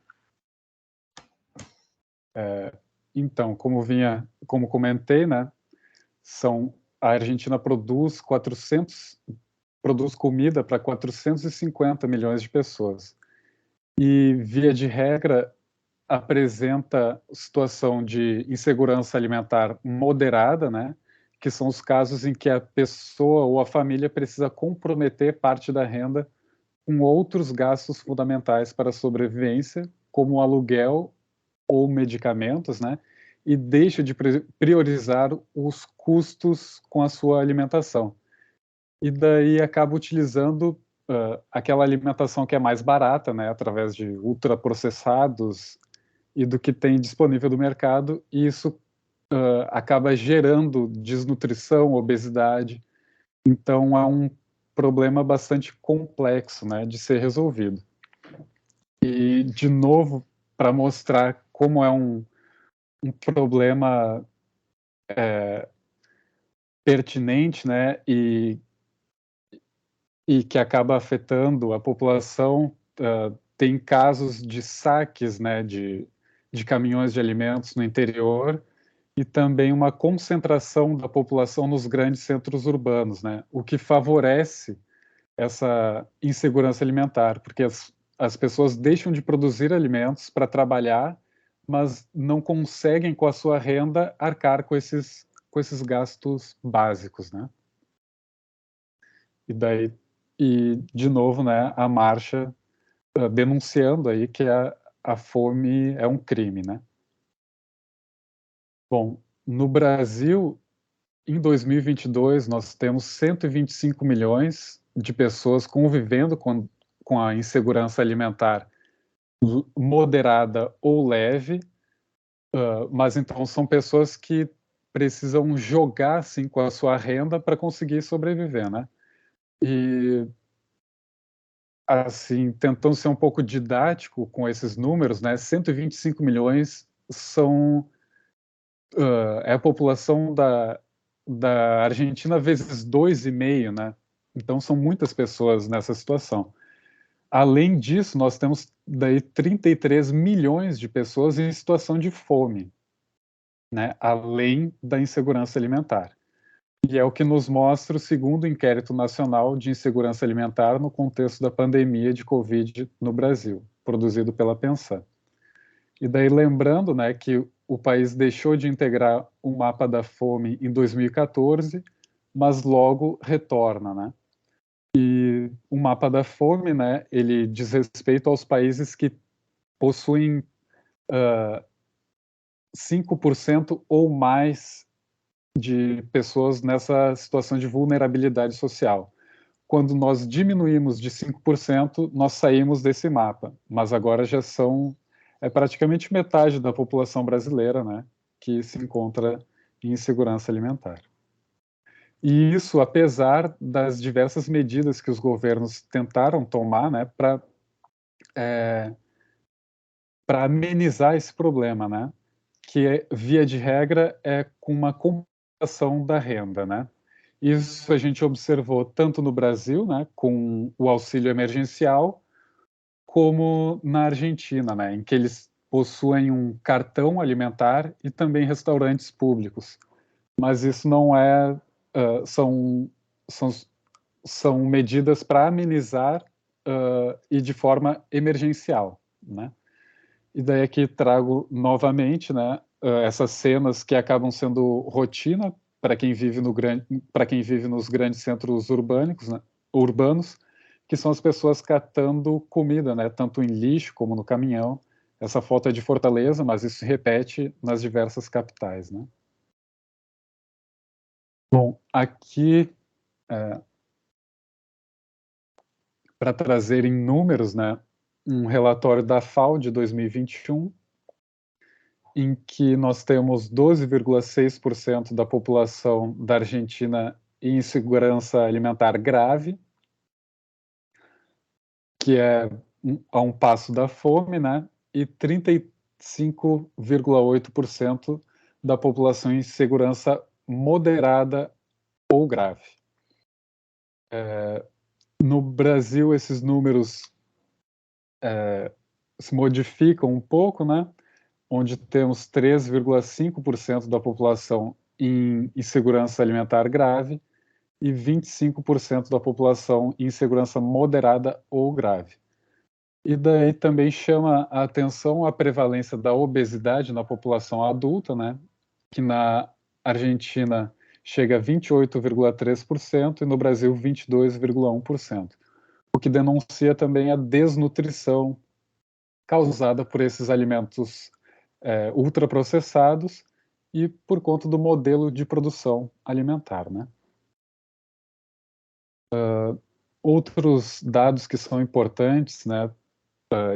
Então, como comentei, né? A Argentina produz comida para 450 milhões de pessoas. E, via de regra, apresenta situação de insegurança alimentar moderada, né? Que são os casos em que a pessoa ou a família precisa comprometer parte da renda com outros gastos fundamentais para a sobrevivência, como aluguel ou medicamentos, né? E deixa de priorizar os custos com a sua alimentação. E daí acaba utilizando aquela alimentação que é mais barata, né? Através de ultraprocessados e do que tem disponível no mercado, e isso acaba gerando desnutrição, obesidade. Então é um problema bastante complexo, né, de ser resolvido. E, de novo, para mostrar como é um problema pertinente, né, e que acaba afetando a população, tem casos de saques, né, de caminhões de alimentos no interior, e também uma concentração da população nos grandes centros urbanos, né? O que favorece essa insegurança alimentar, porque as pessoas deixam de produzir alimentos para trabalhar, mas não conseguem, com a sua renda, arcar com esses gastos básicos, né? E de novo, né, a marcha denunciando aí que a fome é um crime, né? Bom, no Brasil, em 2022, nós temos 125 milhões de pessoas convivendo com a insegurança alimentar moderada ou leve, mas então são pessoas que precisam jogar assim, com a sua renda para conseguir sobreviver, né? E, assim, tentando ser um pouco didático com esses números, né? 125 milhões é a população da Argentina vezes 2,5, né? Então são muitas pessoas nessa situação. Além disso, nós temos daí 33 milhões de pessoas em situação de fome, né? Além da insegurança alimentar. E é o que nos mostra o segundo inquérito nacional de insegurança alimentar no contexto da pandemia de Covid no Brasil, produzido pela Pensan. E daí lembrando, né, que o país deixou de integrar o mapa da fome em 2014, mas logo retorna, né? E o mapa da fome, né, ele diz respeito aos países que possuem 5% ou mais de pessoas nessa situação de vulnerabilidade social. Quando nós diminuímos de 5%, nós saímos desse mapa, mas agora já é praticamente metade da população brasileira, né, que se encontra em insegurança alimentar. E isso, apesar das diversas medidas que os governos tentaram tomar, né, para amenizar esse problema, né, que via de regra é com uma compensação da renda, né. Isso a gente observou tanto no Brasil, né, com o auxílio emergencial, como na Argentina, né, em que eles possuem um cartão alimentar e também restaurantes públicos. Mas isso não é, são medidas para amenizar e de forma emergencial, né? E daí aqui trago novamente, né, essas cenas que acabam sendo rotina para quem vive nos grandes centros urbanos, que são as pessoas catando comida, né, tanto em lixo como no caminhão. Essa foto é de Fortaleza, mas isso se repete nas diversas capitais, né? Bom, aqui para trazer em números, né, um relatório da FAO de 2021, em que nós temos 12,6% da população da Argentina em insegurança alimentar grave, que é a um passo da fome, né? E 35,8% da população em insegurança moderada ou grave. No Brasil, esses números se modificam um pouco, né? Onde temos 3,5% da população em insegurança alimentar grave e 25% da população em insegurança moderada ou grave. E daí também chama a atenção a prevalência da obesidade na população adulta, né? Que na Argentina chega a 28,3% e no Brasil 22,1%, o que denuncia também a desnutrição causada por esses alimentos ultraprocessados e por conta do modelo de produção alimentar, né? Outros dados que são importantes, né,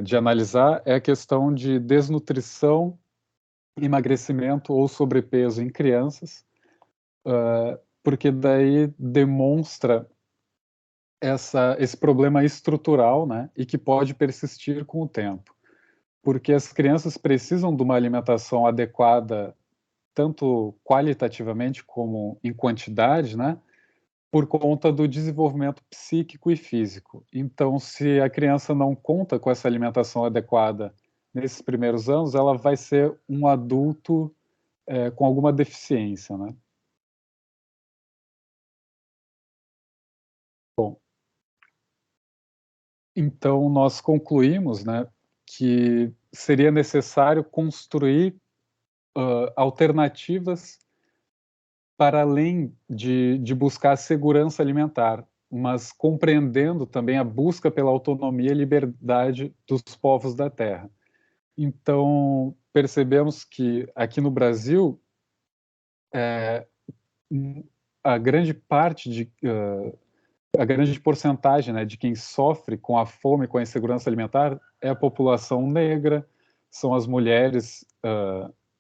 de analisar é a questão de desnutrição, emagrecimento ou sobrepeso em crianças, porque daí demonstra esse problema estrutural, né, e que pode persistir com o tempo. Porque as crianças precisam de uma alimentação adequada, tanto qualitativamente como em quantidade, né, por conta do desenvolvimento psíquico e físico. Então, se a criança não conta com essa alimentação adequada nesses primeiros anos, ela vai ser um adulto com alguma deficiência, né? Bom, então nós concluímos, né, que seria necessário construir alternativas para além de buscar segurança alimentar, mas compreendendo também a busca pela autonomia e liberdade dos povos da terra. Então, percebemos que aqui no Brasil, a grande parte a grande porcentagem, né, de quem sofre com a fome, com a insegurança alimentar, é a população negra, são as mulheres,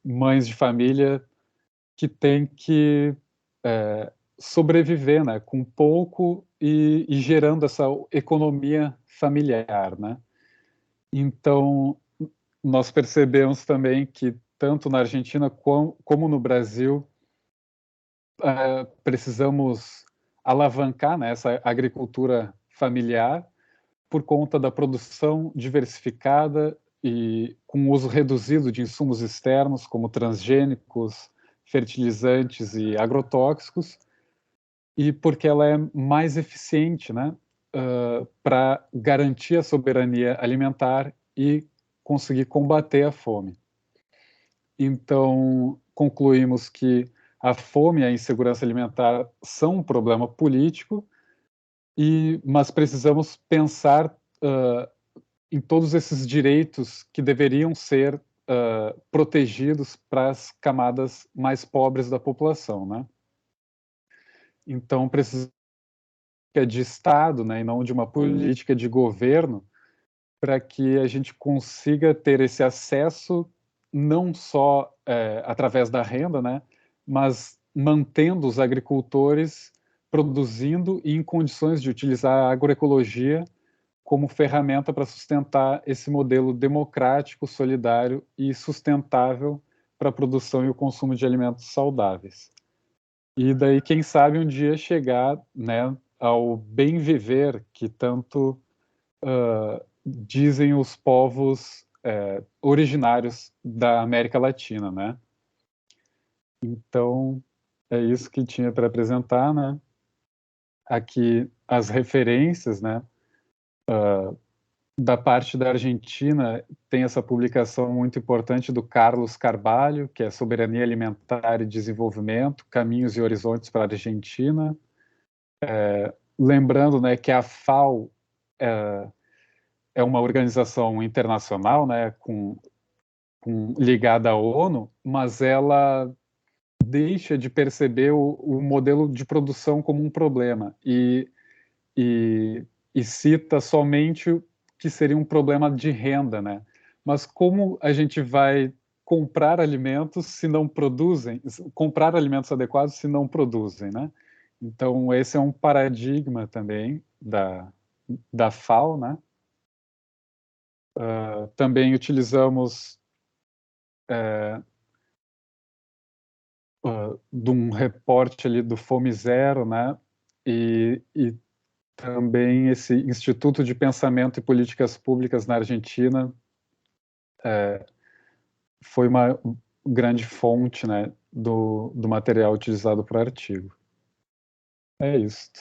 mães de família, que tem que sobreviver, né, com pouco e gerando essa economia familiar, né? Então, nós percebemos também que tanto na Argentina como no Brasil precisamos alavancar, né, essa agricultura familiar por conta da produção diversificada e com uso reduzido de insumos externos, como transgênicos, fertilizantes e agrotóxicos, e porque ela é mais eficiente, né, para garantir a soberania alimentar e conseguir combater a fome. Então, concluímos que a fome e a insegurança alimentar são um problema político, mas precisamos pensar em todos esses direitos que deveriam ser protegidos para as camadas mais pobres da população, né? Então, precisa de Estado, né, e não de uma política de governo, para que a gente consiga ter esse acesso não só através da renda, né, mas mantendo os agricultores produzindo e em condições de utilizar a agroecologia como ferramenta para sustentar esse modelo democrático, solidário e sustentável para a produção e o consumo de alimentos saudáveis. E daí, quem sabe, um dia chegar, né, ao bem viver que tanto dizem os povos originários da América Latina, né? Então, é isso que tinha para apresentar, né? Aqui as referências, né? Da parte da Argentina, tem essa publicação muito importante do Carlos Carvalho, que é Soberania Alimentar e Desenvolvimento, Caminhos e Horizontes para a Argentina. Lembrando, né, que a FAO é uma organização internacional, né, ligada à ONU, mas ela deixa de perceber o modelo de produção como um problema e cita somente que seria um problema de renda, né? Mas como a gente vai comprar alimentos se não produzem, comprar alimentos adequados se não produzem, né? Então esse é um paradigma também da FAO, né? Também utilizamos de um reporte ali do Fome Zero, né? E também esse Instituto de Pensamento e Políticas Públicas na Argentina foi uma grande fonte, né, do material utilizado para o artigo. É isso.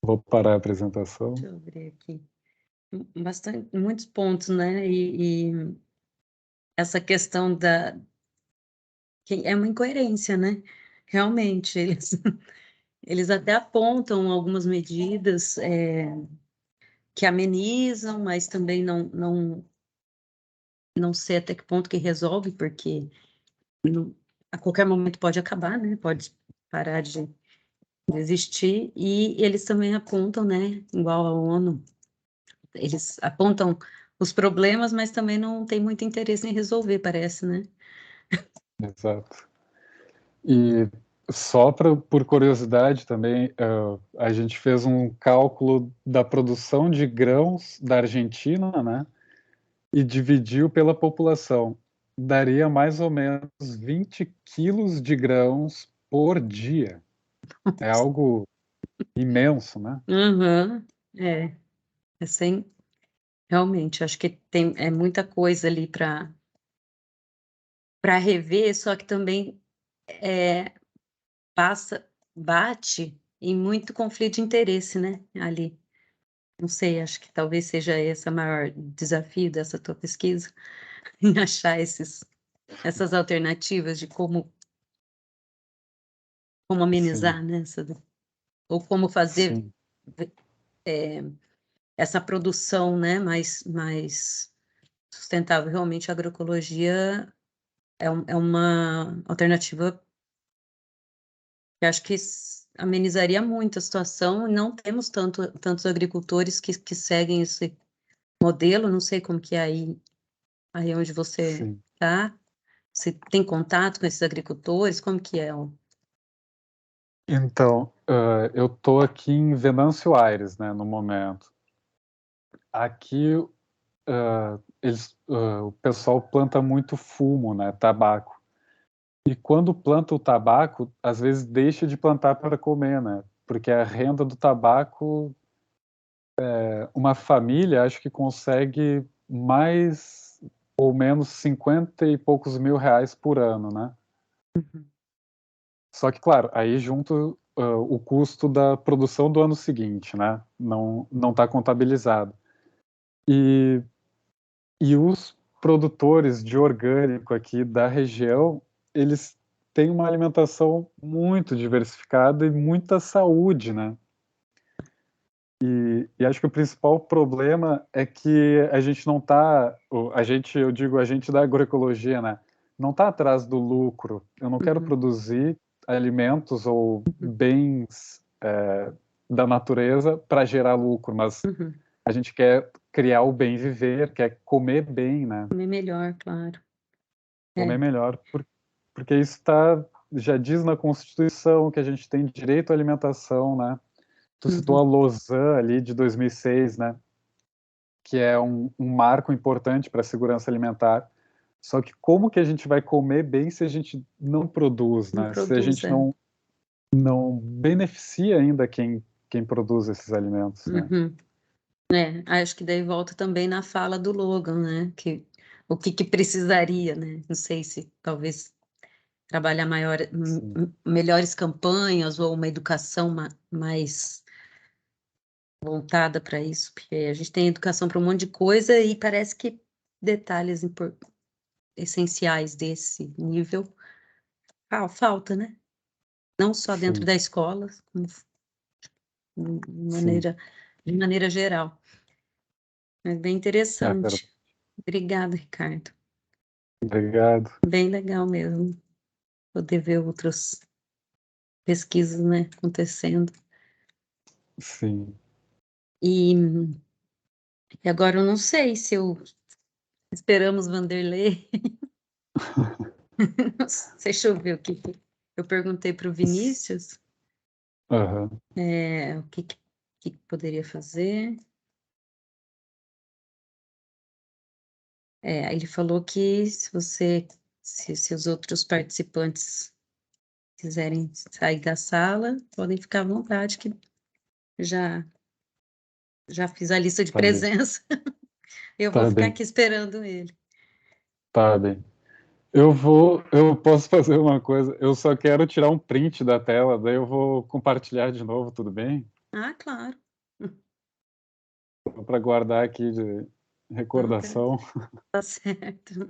Vou parar a apresentação. Deixa eu ver aqui. Muitos pontos, né? E essa questão que é uma incoerência, né? Realmente, eles até apontam algumas medidas que amenizam, mas também não sei até que ponto que resolve, porque a qualquer momento pode acabar, né? Pode parar de existir. E eles também apontam, né? Igual a ONU, eles apontam os problemas, mas também não tem muito interesse em resolver, parece, né? Exato. E só por curiosidade também, a gente fez um cálculo da produção de grãos da Argentina, né? E dividiu pela população. Daria mais ou menos 20 quilos de grãos por dia. É algo imenso, né? Uhum. Realmente, acho que é muita coisa ali para rever, só que também bate em muito conflito de interesse, né, ali. Não sei, acho que talvez seja esse o maior desafio dessa tua pesquisa, em achar essas alternativas de como amenizar, né, ou como fazer essa produção, né, mais sustentável. Realmente, a agroecologia é uma alternativa que acho que amenizaria muito a situação. Não temos tantos agricultores que seguem esse modelo, não sei como que é aí aí onde você Sim. está? Você tem contato com esses agricultores? Como que é? Então, eu tô aqui em Venâncio Aires, né, no momento. Aqui, o pessoal planta muito fumo, né, tabaco. E quando planta o tabaco, às vezes deixa de plantar para comer, né? Porque a renda do tabaco, uma família acho que consegue mais ou menos 50 e poucos mil reais por ano, né? Só que, claro, aí junto o custo da produção do ano seguinte, né? Não está contabilizado. E, e os produtores de orgânico aqui da região, eles têm uma alimentação muito diversificada e muita saúde, né? E acho que o principal problema é que a gente não está, eu digo a gente da agroecologia, né? Não está atrás do lucro. Eu não quero produzir alimentos ou bens da natureza para gerar lucro, mas a gente quer criar o bem viver, quer comer bem, né? Comer melhor, claro. Comer melhor, porque isso já diz na Constituição que a gente tem direito à alimentação, né? Tu citou a Lausanne ali de 2006, né? Que é um marco importante para a segurança alimentar. Só que como que a gente vai comer bem se a gente não produz, Não né? Se a produz, gente não beneficia ainda quem produz esses alimentos, né? Acho que daí volta também na fala do Logan, né? Que o que precisaria, né? Não sei se talvez trabalhar Sim, melhores campanhas ou uma educação mais voltada para isso, porque a gente tem educação para um monte de coisa e parece que detalhes essenciais desse nível falta, né? Não só dentro sim, da escola, como sim. de maneira geral. É bem É verdade. interessante. Obrigada, Ricardo. Obrigado. Bem legal mesmo poder ver outras pesquisas, né, acontecendo. Sim. E, e agora eu não sei se esperamos Vanderlei. Deixa eu ver o que eu perguntei para o Vinícius, Aham. o que poderia fazer. Aí ele falou que se os outros participantes quiserem sair da sala, podem ficar à vontade, que já já fiz a lista de Tá bem. presença. Eu vou Tá ficar bem. aqui esperando ele. Tá bem. Eu posso fazer uma coisa. Eu só quero tirar um print da tela, daí eu vou compartilhar de novo, tudo bem? Ah, claro. Para guardar aqui de Não, recordação. tá certo.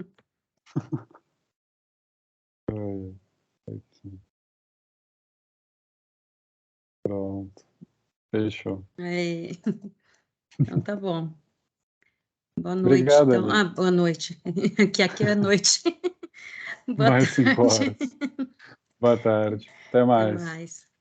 Aqui, pronto. Fechou. É, então tá bom. Boa noite, Obrigado, então. Aline. Ah, boa noite. Que aqui é noite. Boa Mais 5 horas. tarde. Boa tarde. Até Até mais. mais.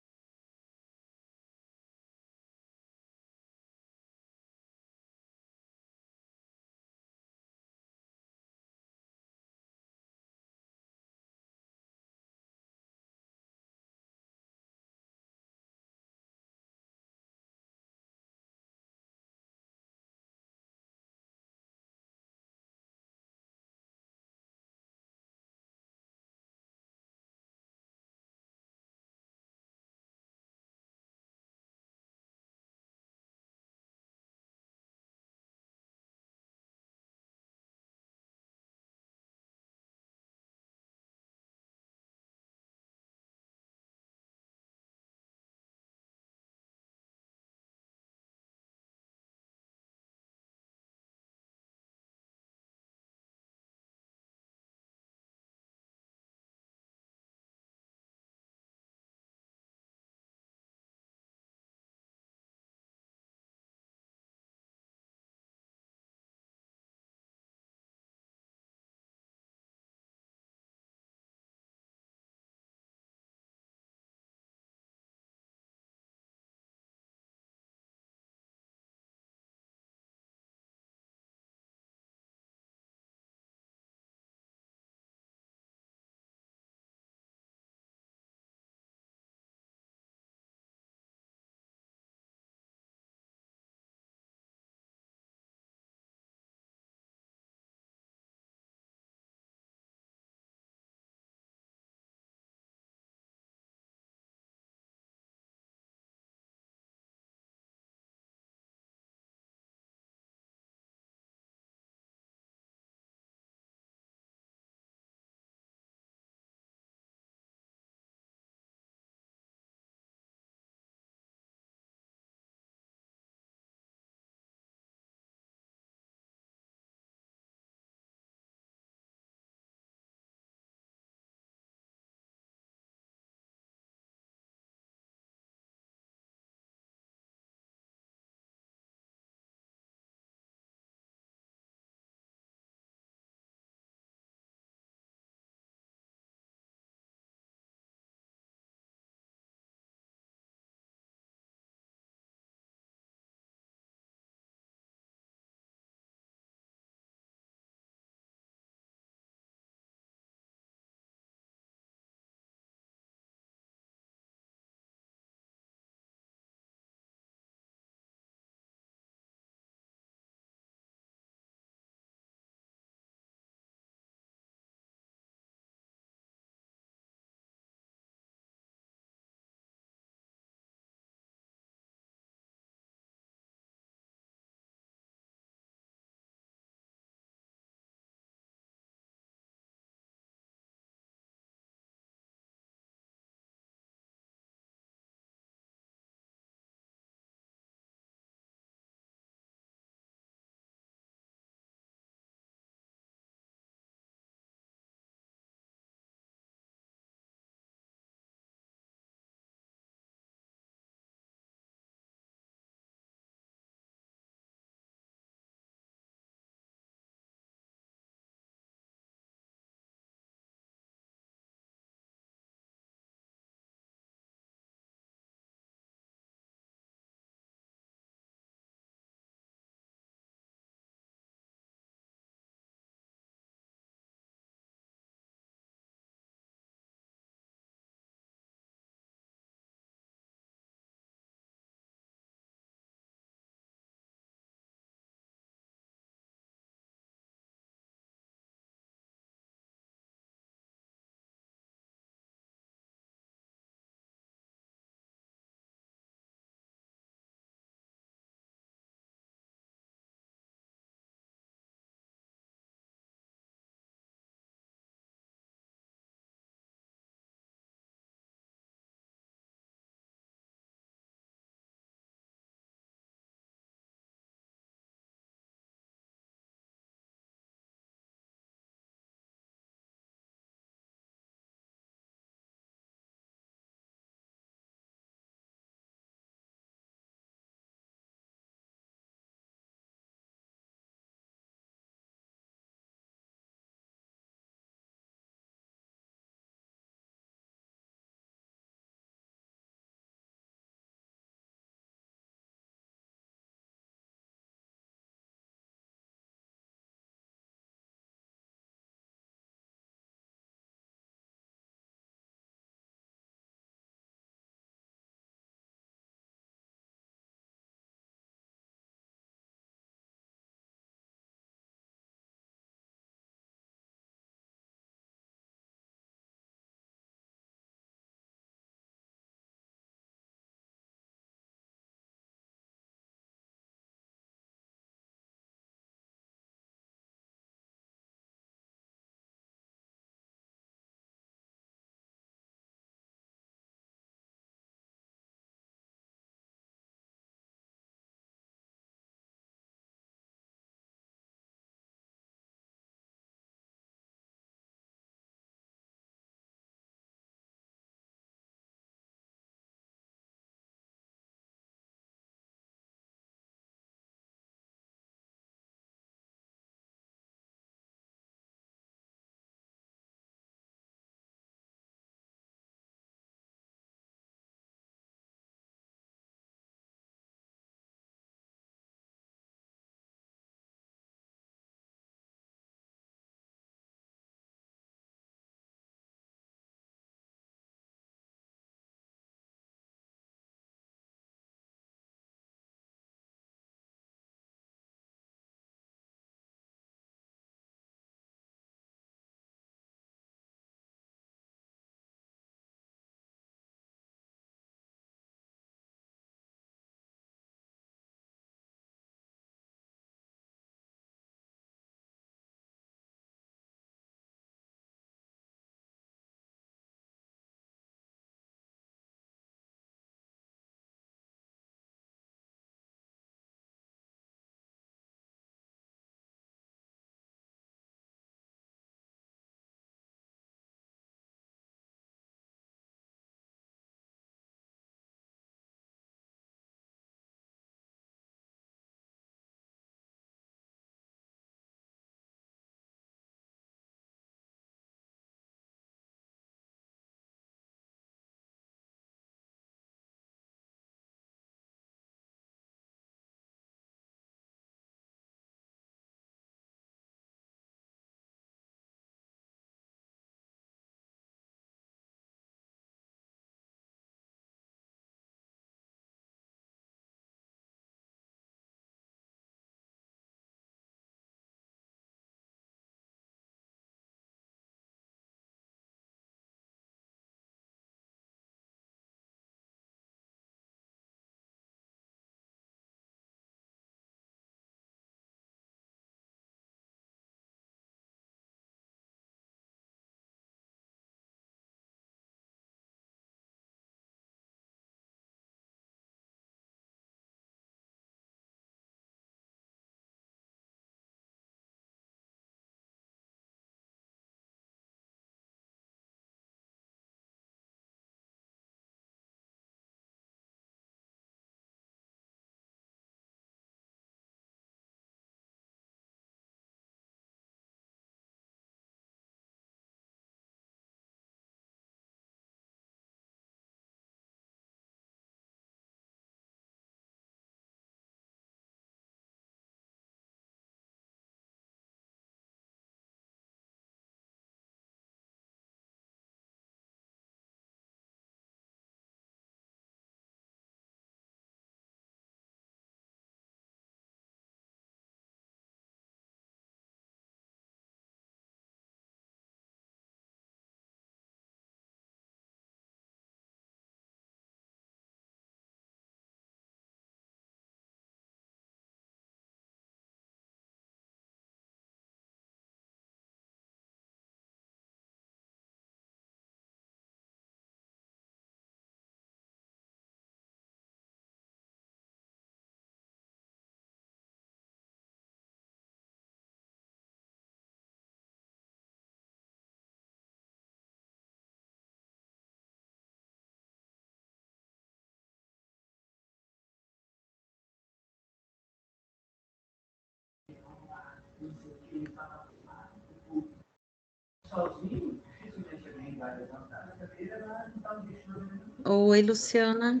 Oi, Luciana.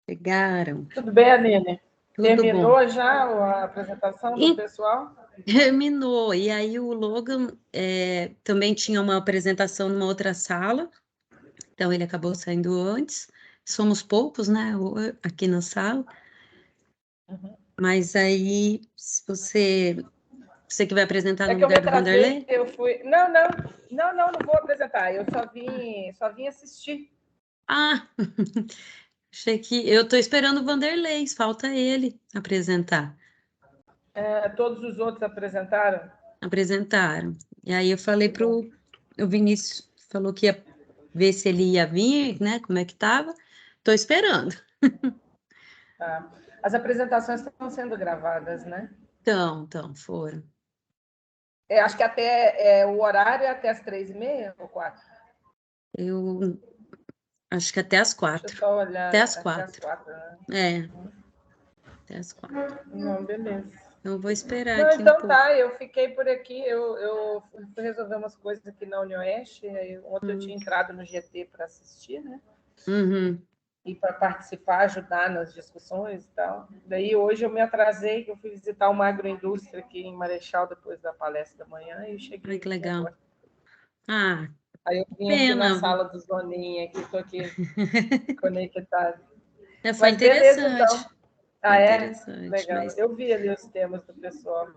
Pegaram. Tudo bem, Aline? Tudo Terminou bom. já a apresentação do pessoal? Terminou. E aí o Logan também tinha uma apresentação numa outra sala, então ele acabou saindo antes. Somos poucos, né, aqui na sala. Uhum. Mas aí, se você que vai apresentar no É que eu me lugar do atrasei, Vanderlei? eu fui... Não vou apresentar, eu só vim assistir. Ah, achei que... Eu estou esperando o Vanderlei, falta ele apresentar. Todos os outros apresentaram? Apresentaram. E aí eu falei pro... O Vinícius falou que ia ver se ele ia vir, né, como é que estava. Estou esperando. Tá. As apresentações estão sendo gravadas, né? Então, foram. Acho que até o horário é até as 3h30 ou 4? Eu acho que até as 4. Deixa eu só olhar. Até as Até 4. as 4, né? Até as 4. Não, beleza. Então, vou esperar Não, aqui então um pouco. tá, eu fiquei por aqui, eu fui resolver umas coisas aqui na Unioeste, aí ontem eu tinha entrado no GT para assistir, né? Uhum. E para participar, ajudar nas discussões e tal. Daí hoje eu me atrasei, que eu fui visitar uma agroindústria aqui em Marechal depois da palestra da manhã e cheguei Ai, que aqui legal. agora. Ah, Aí eu vim aqui na pena. sala do Zoninha, que estou aqui conectada. Foi Mas beleza, interessante. então. Ah, Foi é? interessante, Legal. mas Eu vi ali os temas do pessoal.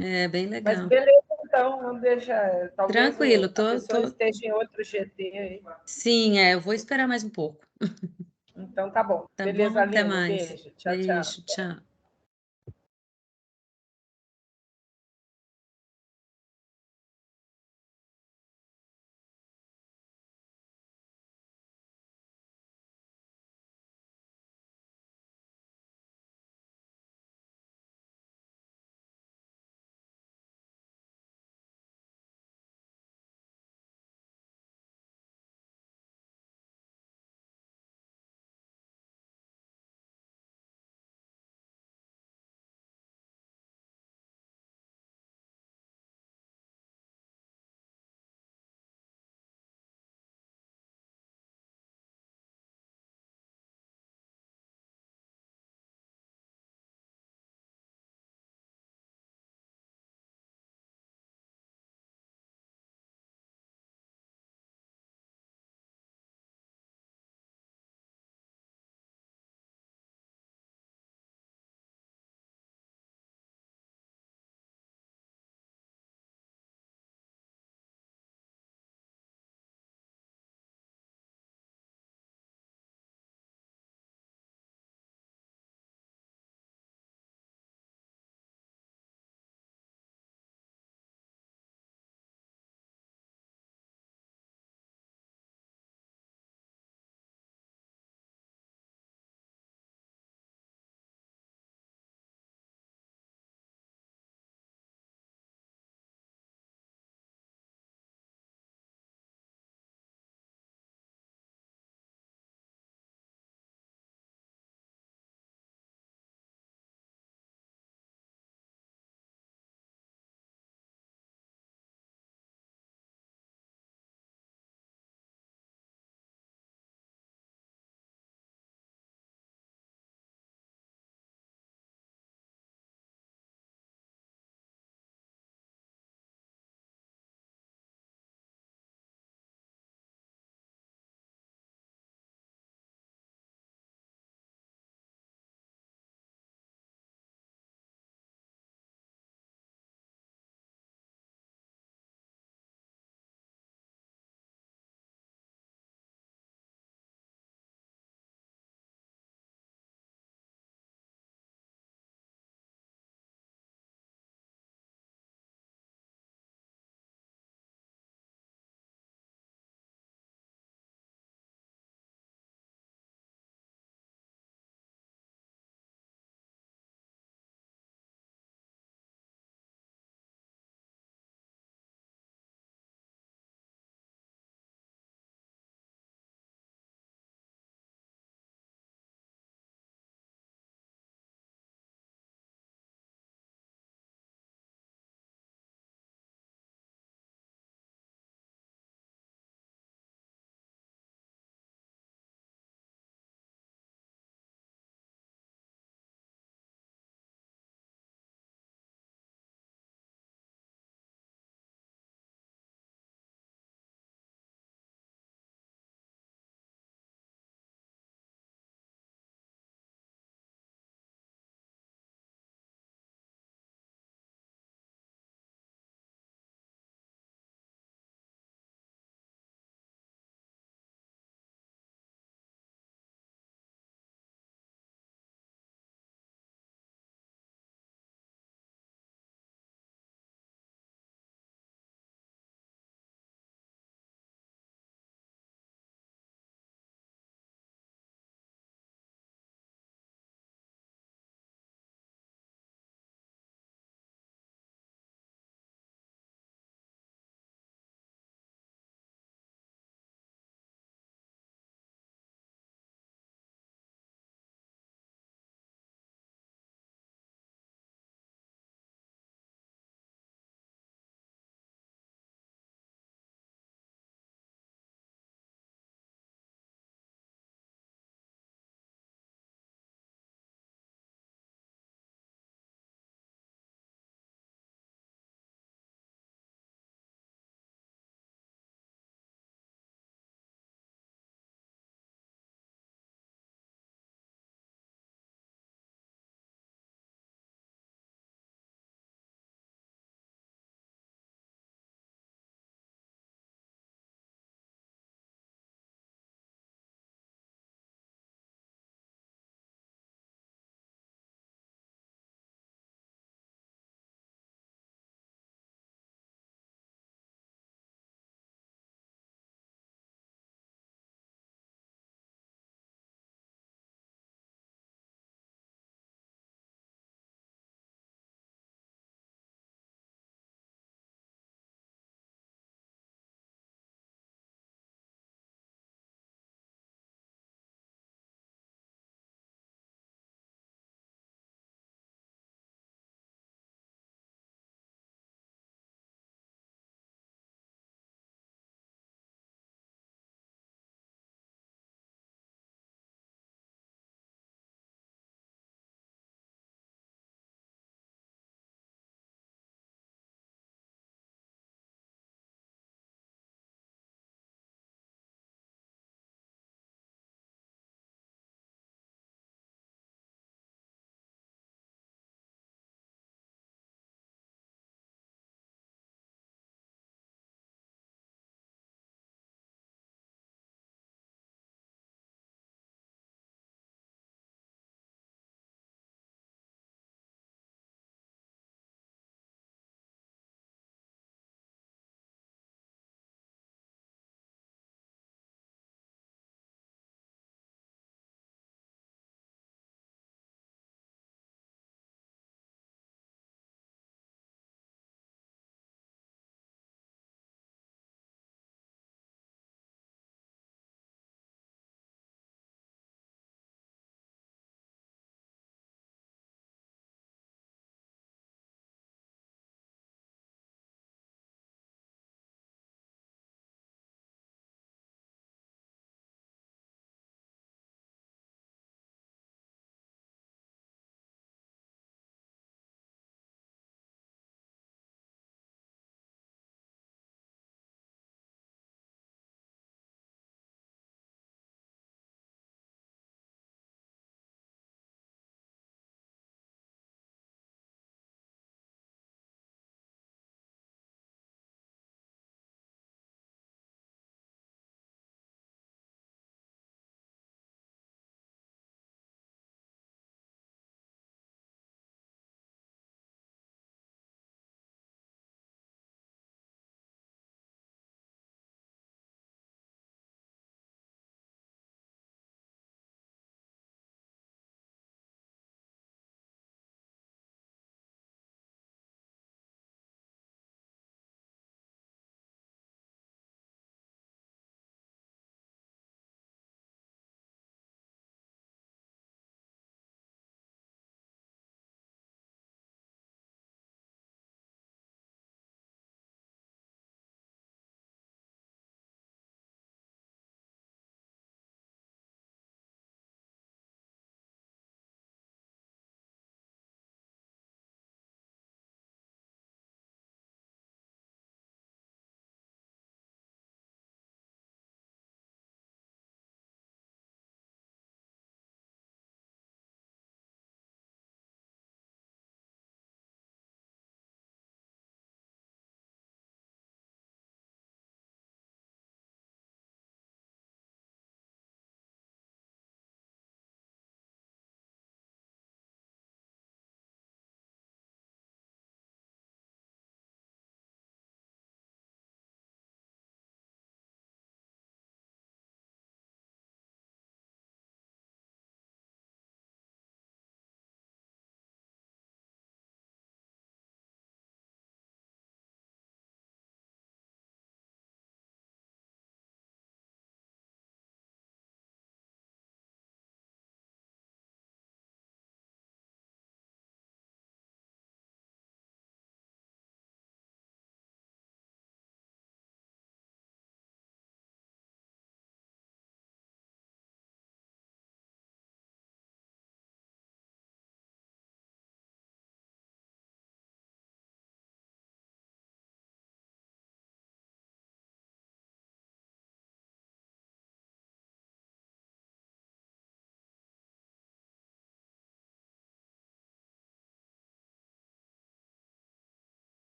é bem Mas legal. beleza, então, vamos deixar. Talvez Tranquilo, a pessoa esteja em outro GT aí. Sim, eu vou esperar mais um pouco. Então tá bom. Tá Beleza, bom? Até Aline. mais. Beijo. Tchau, tchau. Beijo, tchau.